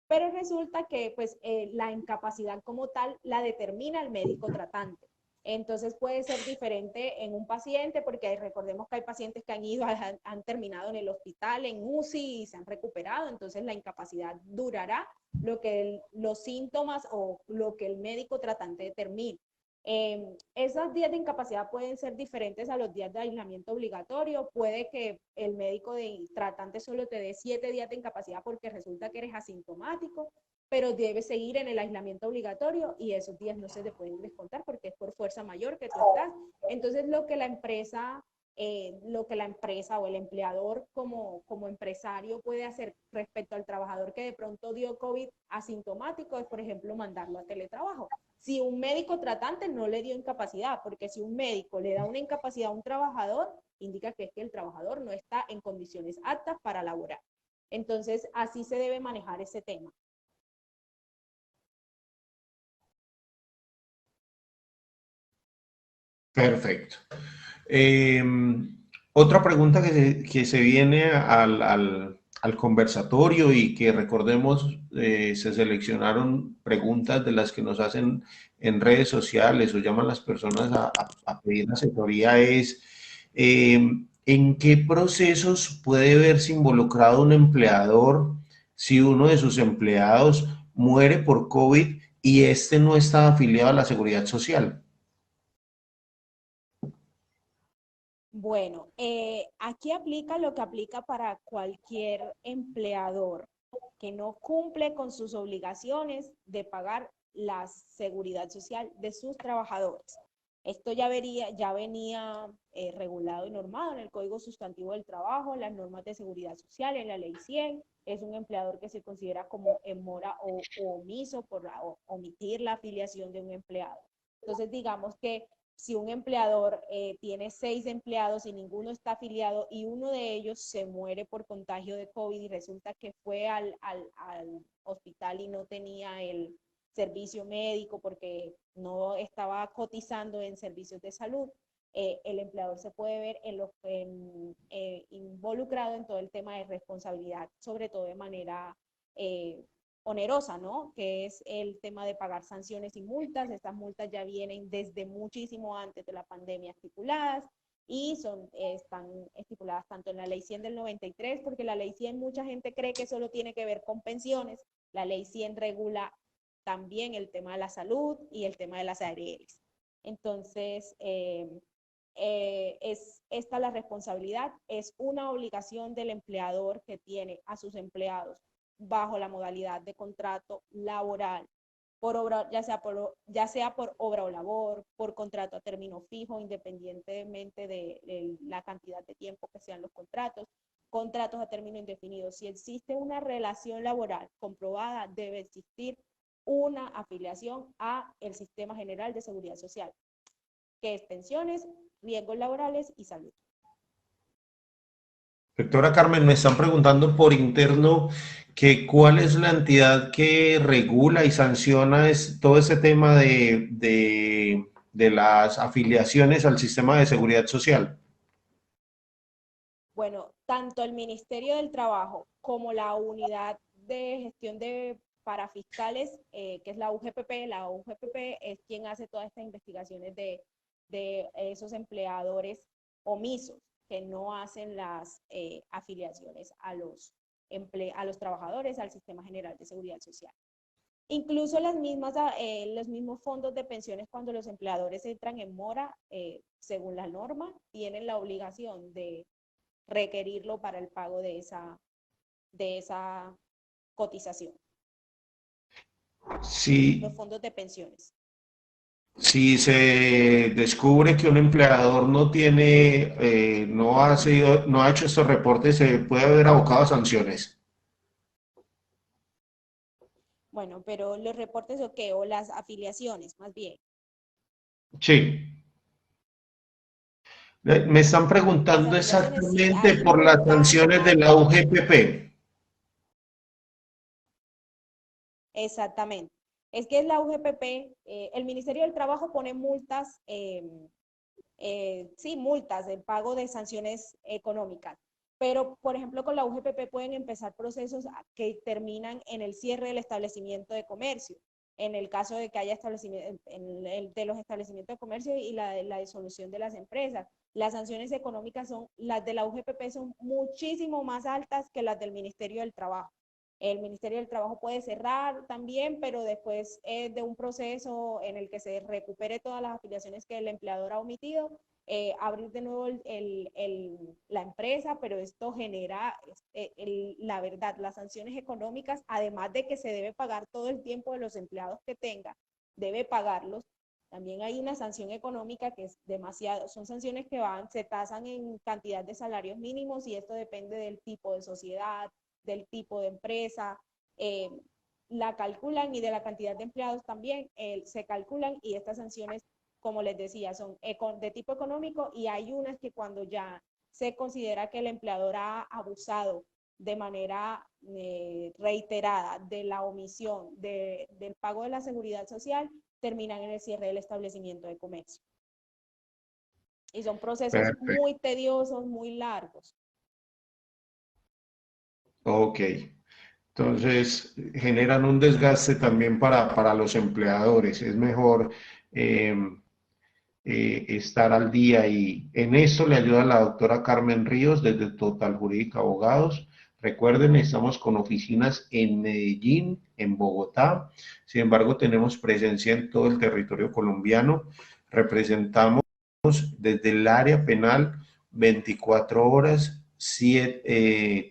Pero resulta que pues, la incapacidad como tal la determina el médico tratante. Entonces puede ser diferente en un paciente, porque recordemos que hay pacientes que han ido, han terminado en el hospital, en UCI y se han recuperado, entonces la incapacidad durará los síntomas o lo que el médico tratante determine. Esos días de incapacidad pueden ser diferentes a los días de aislamiento obligatorio. Puede que el médico de tratante solo te dé 7 días de incapacidad porque resulta que eres asintomático, pero debes seguir en el aislamiento obligatorio y esos días no se te pueden descontar porque es por fuerza mayor que tú estás. Entonces, lo que la empresa o el empleador como empresario puede hacer respecto al trabajador que de pronto dio COVID asintomático es, por ejemplo, mandarlo a teletrabajo. Si un médico tratante no le dio incapacidad, porque si un médico le da una incapacidad a un trabajador, indica que es que el trabajador no está en condiciones aptas para laborar. Entonces, así se debe manejar ese tema. Perfecto. Eh, Otra pregunta que se viene al conversatorio y que recordemos, se seleccionaron preguntas de las que nos hacen en redes sociales o llaman las personas a pedir asesoría es, ¿en qué procesos puede verse involucrado un empleador si uno de sus empleados muere por COVID y este no está afiliado a la Seguridad Social? Bueno, aquí aplica lo que aplica para cualquier empleador que no cumple con sus obligaciones de pagar la seguridad social de sus trabajadores. Esto ya venía regulado y normado en el Código Sustantivo del Trabajo, en las normas de seguridad social, en la Ley 100. Es un empleador que se considera como en mora o omiso por omitir la afiliación de un empleado. Entonces, digamos que si un empleador tiene 6 empleados y ninguno está afiliado y uno de ellos se muere por contagio de COVID y resulta que fue al hospital y no tenía el servicio médico porque no estaba cotizando en servicios de salud, el empleador se puede ver involucrado en todo el tema de responsabilidad, sobre todo de manera onerosa, ¿no? Que es el tema de pagar sanciones y multas. Estas multas ya vienen desde muchísimo antes de la pandemia estipuladas y están estipuladas tanto en la Ley 100 del 93, porque la Ley 100 mucha gente cree que solo tiene que ver con pensiones. La Ley 100 regula también el tema de la salud y el tema de las ARLs. Entonces, es esta la responsabilidad, es una obligación del empleador que tiene a sus empleados bajo la modalidad de contrato laboral, por obra, ya sea por obra o labor, por contrato a término fijo, independientemente de la cantidad de tiempo que sean los contratos a término indefinido. Si existe una relación laboral comprobada, debe existir una afiliación a el Sistema General de Seguridad Social, que es pensiones, riesgos laborales y salud. Doctora Carmen, me están preguntando por interno que cuál es la entidad que regula y sanciona todo ese tema de las afiliaciones al sistema de seguridad social. Bueno, tanto el Ministerio del Trabajo como la Unidad de Gestión para fiscales, que es la UGPP. La UGPP es quien hace todas estas investigaciones de esos empleadores omisos que no hacen las afiliaciones a los trabajadores al Sistema General de Seguridad Social. Incluso los mismos fondos de pensiones, cuando los empleadores entran en mora, según la norma, tienen la obligación de requerirlo para el pago de esa cotización. Sí. Los fondos de pensiones. Si se descubre que un empleador no tiene, no ha hecho estos reportes, se puede haber abocado a sanciones. Bueno, pero los reportes o las afiliaciones, más bien. Sí. Me están preguntando Las afiliaciones, sí, exactamente hay por las multa, sanciones de la UGPP. Exactamente. Es que es la UGPP, el Ministerio del Trabajo pone multas, sí, multas, el pago de sanciones económicas. Pero, por ejemplo, con la UGPP pueden empezar procesos que terminan en el cierre del establecimiento de comercio, en el caso de que haya de los establecimientos de comercio y la disolución de las empresas. Las sanciones económicas las de la UGPP son muchísimo más altas que las del Ministerio del Trabajo. El Ministerio del Trabajo puede cerrar también, pero después de un proceso en el que se recupere todas las afiliaciones que el empleador ha omitido, abrir de nuevo la empresa, pero esto genera, la verdad, las sanciones económicas, además de que se debe pagar todo el tiempo de los empleados que tenga, debe pagarlos. También hay una sanción económica que es demasiado, son sanciones que se tasan en cantidad de salarios mínimos y esto depende del tipo de sociedad, del tipo de empresa, la calculan y de la cantidad de empleados también se calculan y estas sanciones, como les decía, son de tipo económico y hay unas que cuando ya se considera que el empleador ha abusado de manera reiterada de la omisión del pago de la seguridad social, terminan en el cierre del establecimiento de comercio. Y son procesos Perfecto. muy tediosos, muy largos. Ok. Entonces, generan un desgaste también para los empleadores. Es mejor eh, estar al día y en eso le ayuda la doctora Carmen Ríos desde Total Jurídica Abogados. Recuerden, estamos con oficinas en Medellín, en Bogotá. Sin embargo, tenemos presencia en todo el territorio colombiano. Representamos desde el área penal 24 horas,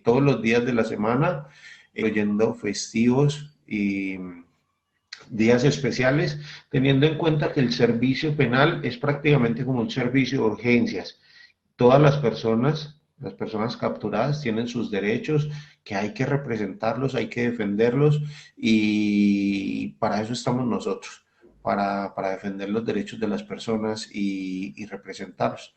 todos los días de la semana, incluyendo festivos y días especiales, teniendo en cuenta que el servicio penal es prácticamente como un servicio de urgencias. Todas las personas capturadas tienen sus derechos, que hay que representarlos, hay que defenderlos y para eso estamos nosotros, para defender los derechos de las personas y representarlos.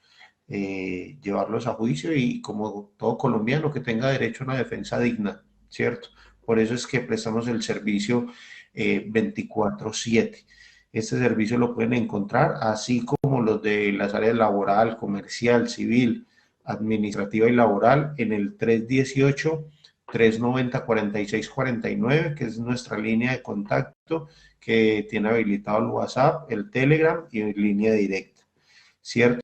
Llevarlos a juicio y como todo colombiano que tenga derecho a una defensa digna, ¿cierto? Por eso es que prestamos el servicio 24/7. Este servicio lo pueden encontrar así como los de las áreas laboral, comercial, civil, administrativa y laboral en el 318-390-4649, que es nuestra línea de contacto que tiene habilitado el WhatsApp, el Telegram y línea directa, ¿cierto?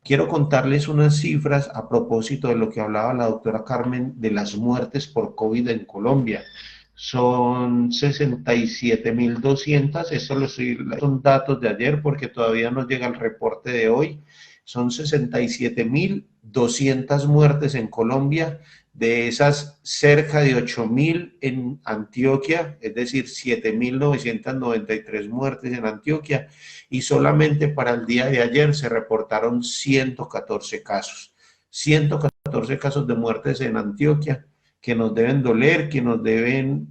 Quiero contarles unas cifras a propósito de lo que hablaba la doctora Carmen de las muertes por COVID en Colombia. Son 67.200, son datos de ayer porque todavía no llega el reporte de hoy. Son 67.200 muertes en Colombia, de esas cerca de 8.000 en Antioquia, es decir, 7.993 muertes en Antioquia y solamente para el día de ayer se reportaron 114 casos. 114 casos de muertes en Antioquia que nos deben doler, que nos deben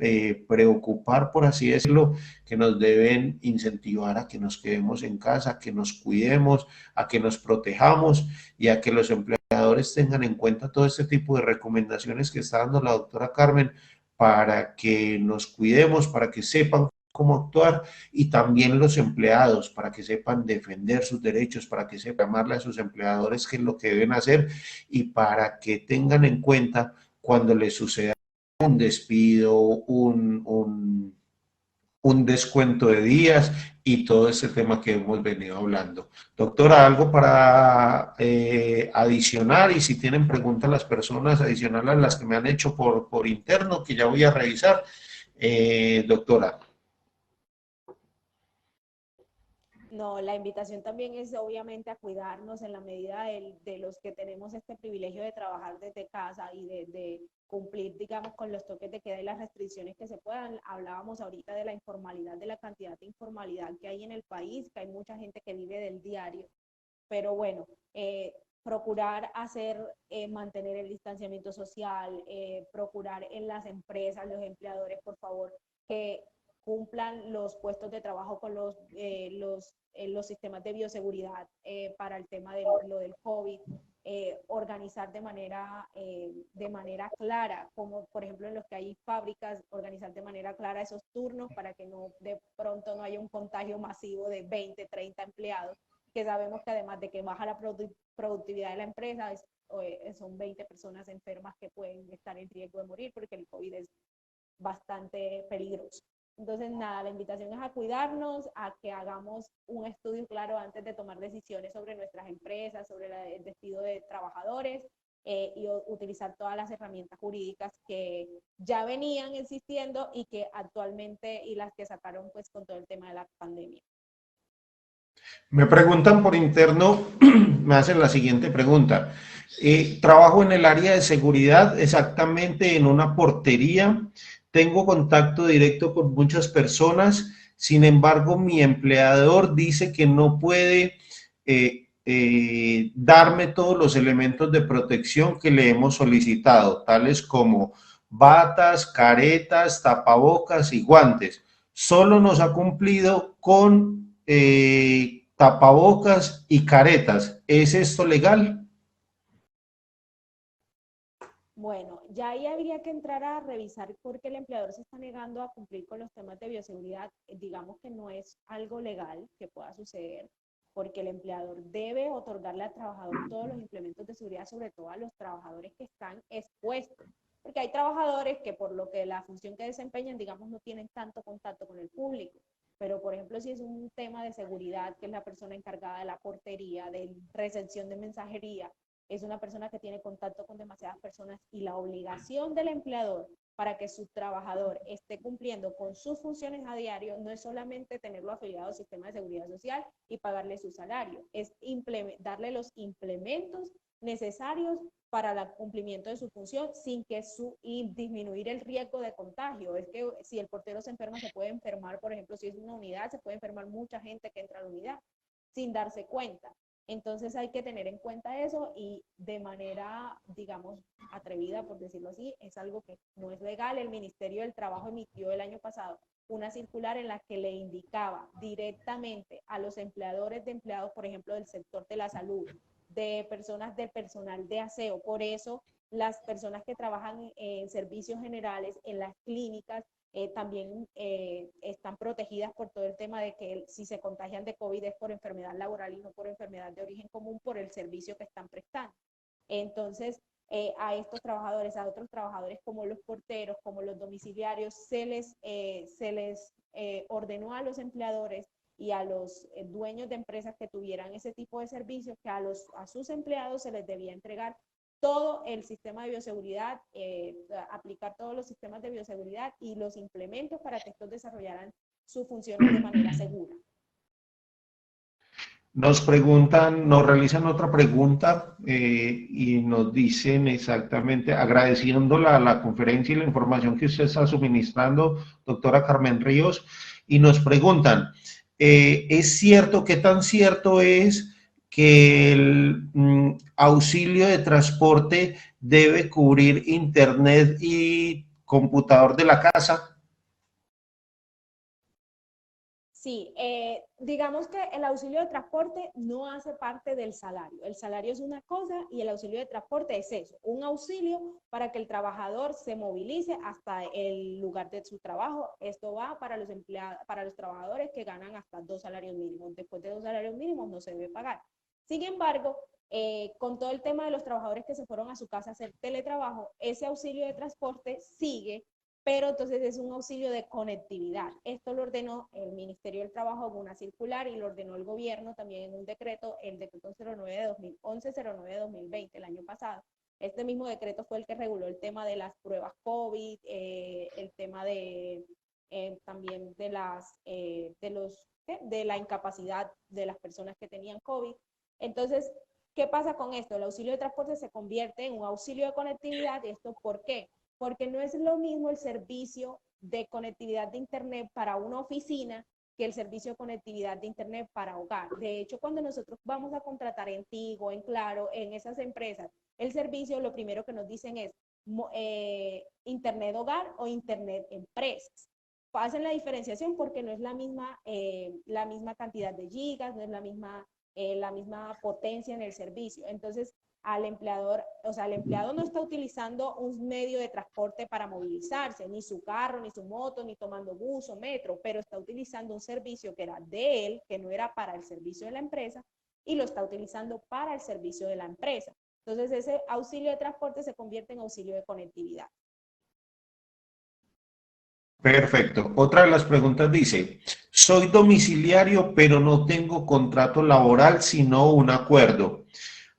preocupar, por así decirlo, que nos deben incentivar a que nos quedemos en casa, a que nos cuidemos, a que nos protejamos y a que los empleadores tengan en cuenta todo este tipo de recomendaciones que está dando la doctora Carmen para que nos cuidemos, para que sepan cómo actuar y también los empleados para que sepan defender sus derechos, para que sepan llamarle a sus empleadores qué es lo que deben hacer y para que tengan en cuenta cuando les suceda un despido, un descuento de días y todo ese tema que hemos venido hablando. Doctora, algo para adicionar y si tienen preguntas las personas, adicionales a las que me han hecho por interno, que ya voy a revisar. Doctora. No, la invitación también es obviamente a cuidarnos en la medida de los que tenemos este privilegio de trabajar desde casa y de cumplir, digamos, con los toques de queda y las restricciones que se puedan. Hablábamos ahorita de la informalidad, de la cantidad de informalidad que hay en el país, que hay mucha gente que vive del diario, pero bueno, procurar hacer, mantener el distanciamiento social, procurar en las empresas, los empleadores, por favor, que cumplan los puestos de trabajo con los sistemas de bioseguridad para el tema de lo del COVID, organizar de manera clara, como por ejemplo en los que hay fábricas, organizar de manera clara esos turnos para que no de pronto no haya un contagio masivo de 20, 30 empleados, que sabemos que además de que baja la productividad de la empresa, son 20 personas enfermas que pueden estar en riesgo de morir porque el COVID es bastante peligroso. Entonces, nada, la invitación es a cuidarnos, a que hagamos un estudio claro antes de tomar decisiones sobre nuestras empresas, sobre el despido de trabajadores y utilizar todas las herramientas jurídicas que ya venían existiendo y que actualmente y las que sacaron pues con todo el tema de la pandemia. Me preguntan por interno, me hacen la siguiente pregunta. Trabajo en el área de seguridad, exactamente en una portería. Tengo contacto directo con muchas personas. Sin embargo, mi empleador dice que no puede darme todos los elementos de protección que le hemos solicitado, tales como batas, caretas, tapabocas y guantes. Solo nos ha cumplido con tapabocas y caretas. ¿Es esto legal? Bueno, ya ahí habría que entrar a revisar por qué el empleador se está negando a cumplir con los temas de bioseguridad. Digamos que no es algo legal que pueda suceder, porque el empleador debe otorgarle al trabajador todos los implementos de seguridad, sobre todo a los trabajadores que están expuestos. Porque hay trabajadores que por lo que la función que desempeñan, digamos, no tienen tanto contacto con el público. Pero, por ejemplo, si es un tema de seguridad, que es la persona encargada de la portería, de recepción de mensajería, es una persona que tiene contacto con demasiadas personas y la obligación del empleador para que su trabajador esté cumpliendo con sus funciones a diario no es solamente tenerlo afiliado al sistema de seguridad social y pagarle su salario, es darle los implementos necesarios para el cumplimiento de su función sin que y disminuir el riesgo de contagio. Es que si el portero se enferma, se puede enfermar, por ejemplo, si es una unidad, se puede enfermar mucha gente que entra a la unidad sin darse cuenta. Entonces hay que tener en cuenta eso y de manera, digamos, atrevida, por decirlo así, es algo que no es legal. El Ministerio del Trabajo emitió el año pasado una circular en la que le indicaba directamente a los empleadores de empleados, por ejemplo, del sector de la salud, de personas de personal de aseo. Por eso las personas que trabajan en servicios generales, en las clínicas, también están protegidas por todo el tema de que si se contagian de COVID es por enfermedad laboral y no por enfermedad de origen común por el servicio que están prestando. Entonces, a estos trabajadores, a otros trabajadores como los porteros, como los domiciliarios, se les ordenó a los empleadores y a los dueños de empresas que tuvieran ese tipo de servicios que a sus empleados se les debía entregar todo el sistema de bioseguridad, aplicar todos los sistemas de bioseguridad y los implementos para que estos desarrollaran sus funciones de manera segura. Nos preguntan, nos realizan otra pregunta y nos dicen exactamente, agradeciendo la conferencia y la información que usted está suministrando, doctora Carmen Ríos, y nos preguntan, ¿es cierto, qué tan cierto es que el auxilio de transporte debe cubrir internet y computador de la casa? Sí, digamos que el auxilio de transporte no hace parte del salario. El salario es una cosa y el auxilio de transporte es eso, un auxilio para que el trabajador se movilice hasta el lugar de su trabajo. Esto va para los empleados, para los trabajadores que ganan hasta 2 salarios mínimos. Después de 2 salarios mínimos no se debe pagar. Sin embargo, con todo el tema de los trabajadores que se fueron a su casa a hacer teletrabajo, ese auxilio de transporte sigue, pero entonces es un auxilio de conectividad. Esto lo ordenó el Ministerio del Trabajo en una circular y lo ordenó el gobierno también en un decreto, el decreto 09 de 2011, 09 de 2020, el año pasado. Este mismo decreto fue el que reguló el tema de las pruebas COVID, el tema de también de de la incapacidad de las personas que tenían COVID. Entonces, ¿qué pasa con esto? El auxilio de transporte se convierte en un auxilio de conectividad. ¿Y esto por qué? Porque no es lo mismo el servicio de conectividad de Internet para una oficina que el servicio de conectividad de Internet para hogar. De hecho, cuando nosotros vamos a contratar en Tigo, en Claro, en esas empresas, el servicio, lo primero que nos dicen es Internet hogar o Internet empresas. Hacen la diferenciación porque no es la misma cantidad de gigas, no es la misma potencia en el servicio. Entonces, al empleador, o sea, el empleado no está utilizando un medio de transporte para movilizarse, ni su carro, ni su moto, ni tomando bus o metro, pero está utilizando un servicio que era de él, que no era para el servicio de la empresa, y lo está utilizando para el servicio de la empresa. Entonces, ese auxilio de transporte se convierte en auxilio de conectividad. Perfecto. Otra de las preguntas dice, soy domiciliario, pero no tengo contrato laboral, sino un acuerdo.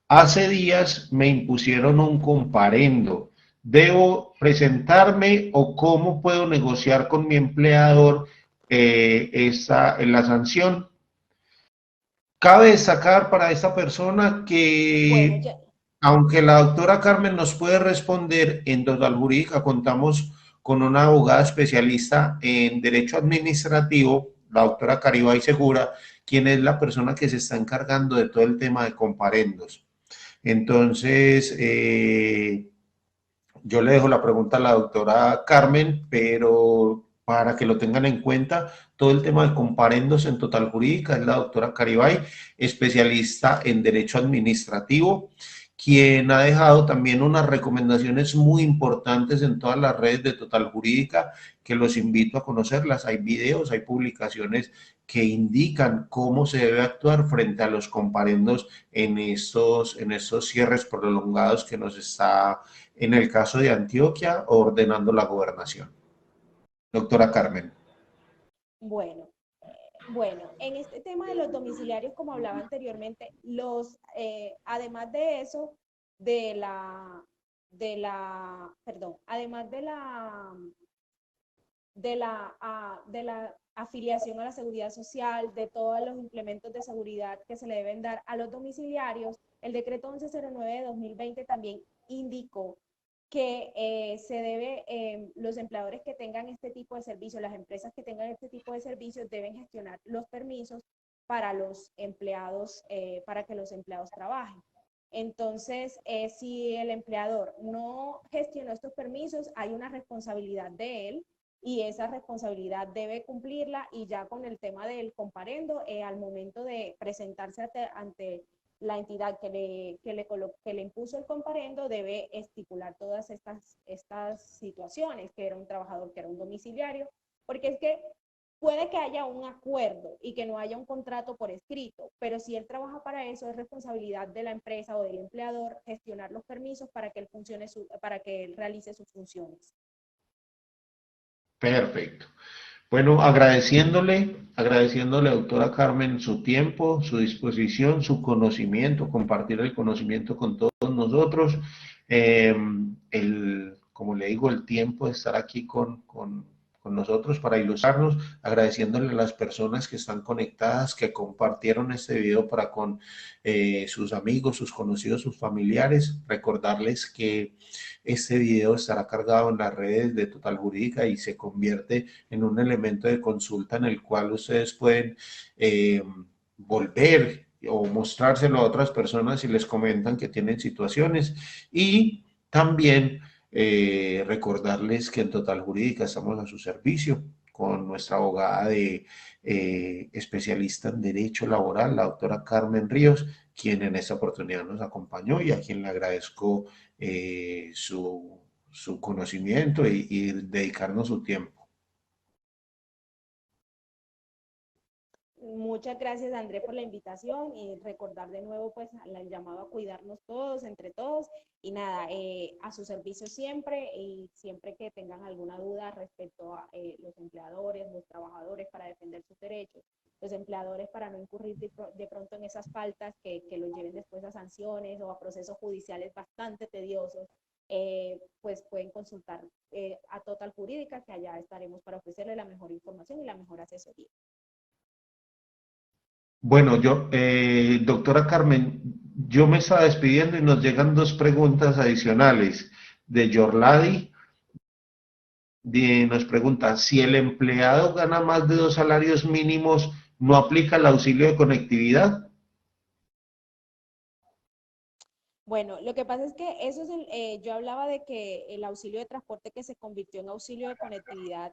Hace días me impusieron un comparendo. ¿Debo presentarme o cómo puedo negociar con mi empleador la sanción? Cabe destacar para esta persona Bueno, que, ya, aunque la doctora Carmen nos puede responder, en Total Jurídica contamos con una abogada especialista en Derecho Administrativo, la doctora Caribay Segura, quien es la persona que se está encargando de todo el tema de comparendos. Entonces, yo le dejo la pregunta a la doctora Carmen, pero para que lo tengan en cuenta, todo el tema de comparendos en Total Jurídica es la doctora Caribay, especialista en Derecho Administrativo, quien ha dejado también unas recomendaciones muy importantes en todas las redes de Total Jurídica, que los invito a conocerlas. Hay videos, hay publicaciones que indican cómo se debe actuar frente a los comparendos en estos cierres prolongados que nos está, en el caso de Antioquia, ordenando la gobernación. Doctora Carmen. bueno, bueno, en este tema de los domiciliarios, como hablaba anteriormente, además de eso, perdón, además de la afiliación a la seguridad social, de todos los implementos de seguridad que se le deben dar a los domiciliarios, el decreto 1109 de 2020 también indicó que los empleadores que tengan este tipo de servicios, las empresas que tengan este tipo de servicios deben gestionar los permisos para los empleados, para que los empleados trabajen. Entonces, si el empleador no gestionó estos permisos, hay una responsabilidad de él y esa responsabilidad debe cumplirla y ya con el tema del comparendo, al momento de presentarse ante la entidad que le impuso el comparendo debe estipular todas estas situaciones, que era un trabajador, que era un domiciliario, porque es que puede que haya un acuerdo y que no haya un contrato por escrito, pero si él trabaja para eso, es responsabilidad de la empresa o del empleador gestionar los permisos para que él para que él realice sus funciones. Perfecto. Bueno, agradeciéndole, doctora Carmen, su tiempo, su disposición, su conocimiento, compartir el conocimiento con todos nosotros. Eh, como le digo, el tiempo de estar aquí con nosotros para ilustrarnos, agradeciéndole a las personas que están conectadas, que compartieron este video para con sus amigos, sus conocidos, sus familiares. Recordarles que este video estará cargado en las redes de Total Jurídica y se convierte en un elemento de consulta en el cual ustedes pueden volver o mostrárselo a otras personas si les comentan que tienen situaciones y también recordarles que en Total Jurídica estamos a su servicio con nuestra abogada especialista en Derecho Laboral, la doctora Carmen Ríos, quien en esta oportunidad nos acompañó y a quien le agradezco su conocimiento y dedicarnos su tiempo. muchas gracias, André, por la invitación y recordar de nuevo pues el llamado a cuidarnos todos, entre todos, y nada, a su servicio siempre, y siempre que tengan alguna duda respecto a los empleadores, los trabajadores para defender sus derechos, los empleadores para no incurrir de pronto en esas faltas que los lleven después a sanciones o a procesos judiciales bastante tediosos, pues pueden consultar a Total Jurídica, que allá estaremos para ofrecerle la mejor información y la mejor asesoría. Bueno, doctora Carmen, yo me estaba despidiendo y nos llegan dos preguntas adicionales de Yorladi. Nos pregunta, si el empleado gana más de 2 salarios mínimos, ¿no aplica el auxilio de conectividad? Bueno, lo que pasa es que eso es yo hablaba de que el auxilio de transporte que se convirtió en auxilio de conectividad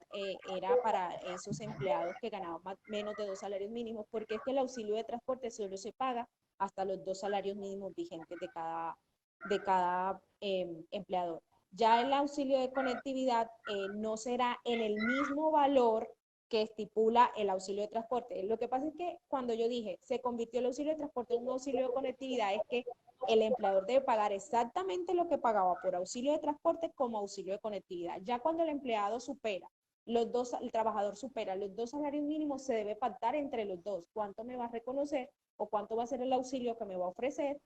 era para esos empleados que ganaban menos de 2 salarios mínimos, porque es que el auxilio de transporte solo se paga hasta los 2 salarios mínimos vigentes de cada empleador. Ya el auxilio de conectividad no será en el mismo valor que estipula el auxilio de transporte. Lo que pasa es que cuando yo dije se convirtió el auxilio de transporte en un auxilio de conectividad, es que el empleador debe pagar exactamente lo que pagaba por auxilio de transporte como auxilio de conectividad. Ya cuando el empleado supera el trabajador supera los 2 salarios mínimos, se debe pactar entre los dos cuánto me va a reconocer o cuánto va a ser el auxilio que me va a ofrecer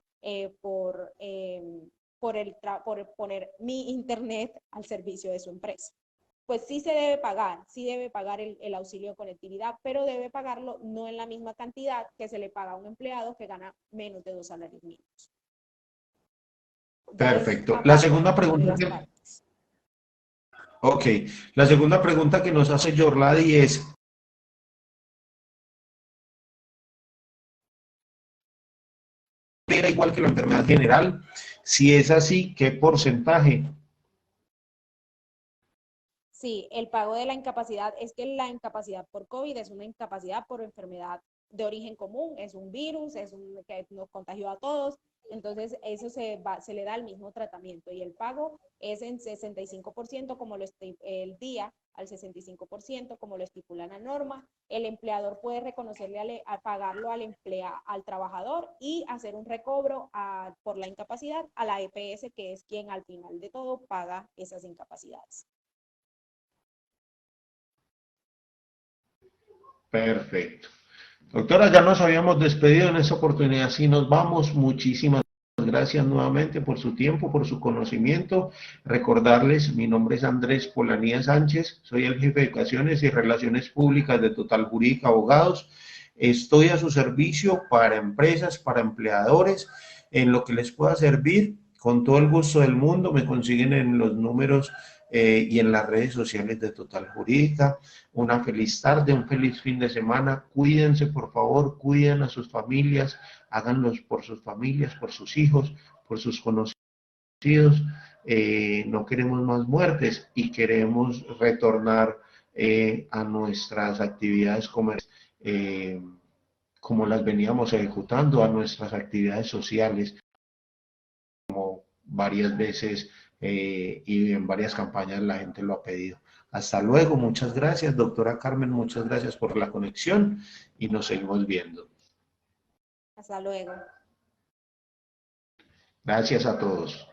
por poner mi internet al servicio de su empresa. Pues sí se debe pagar, sí debe pagar el auxilio de conectividad, pero debe pagarlo no en la misma cantidad que se le paga a un empleado que gana menos de 2 salarios mínimos. Perfecto. La segunda pregunta la segunda pregunta que nos hace Yorladi es, ¿era igual que la enfermedad general? Si es así, ¿qué porcentaje? Sí, el pago de la incapacidad es que la incapacidad por COVID es una incapacidad por enfermedad de origen común, es un virus, que nos contagió a todos, entonces eso se le da el mismo tratamiento y el pago es en 65% como el día al 65% como lo estipula la norma. El empleador puede reconocerle a pagarlo al trabajador y hacer un recobro por la incapacidad a la EPS, que es quien al final de todo paga esas incapacidades. Perfecto. Doctora, ya nos habíamos despedido en esta oportunidad, sí nos vamos. Muchísimas gracias nuevamente por su tiempo, por su conocimiento. Recordarles, mi nombre es Andrés Polanía Sánchez, soy el jefe de Educaciones y Relaciones Públicas de Total Jurídica Abogados. Estoy a su servicio para empresas, para empleadores, en lo que les pueda servir. Con todo el gusto del mundo, me consiguen en los números y en las redes sociales de Total Jurídica. Una feliz tarde, un feliz fin de semana. Cuídense, por favor, cuiden a sus familias, háganlos por sus familias, por sus hijos, por sus conocidos. No queremos más muertes y queremos retornar a nuestras actividades comerciales como las veníamos ejecutando, a nuestras actividades sociales, como varias veces y en varias campañas la gente lo ha pedido. Hasta luego, muchas gracias, doctora Carmen, muchas gracias por la conexión y nos seguimos viendo. Hasta luego. Gracias a todos.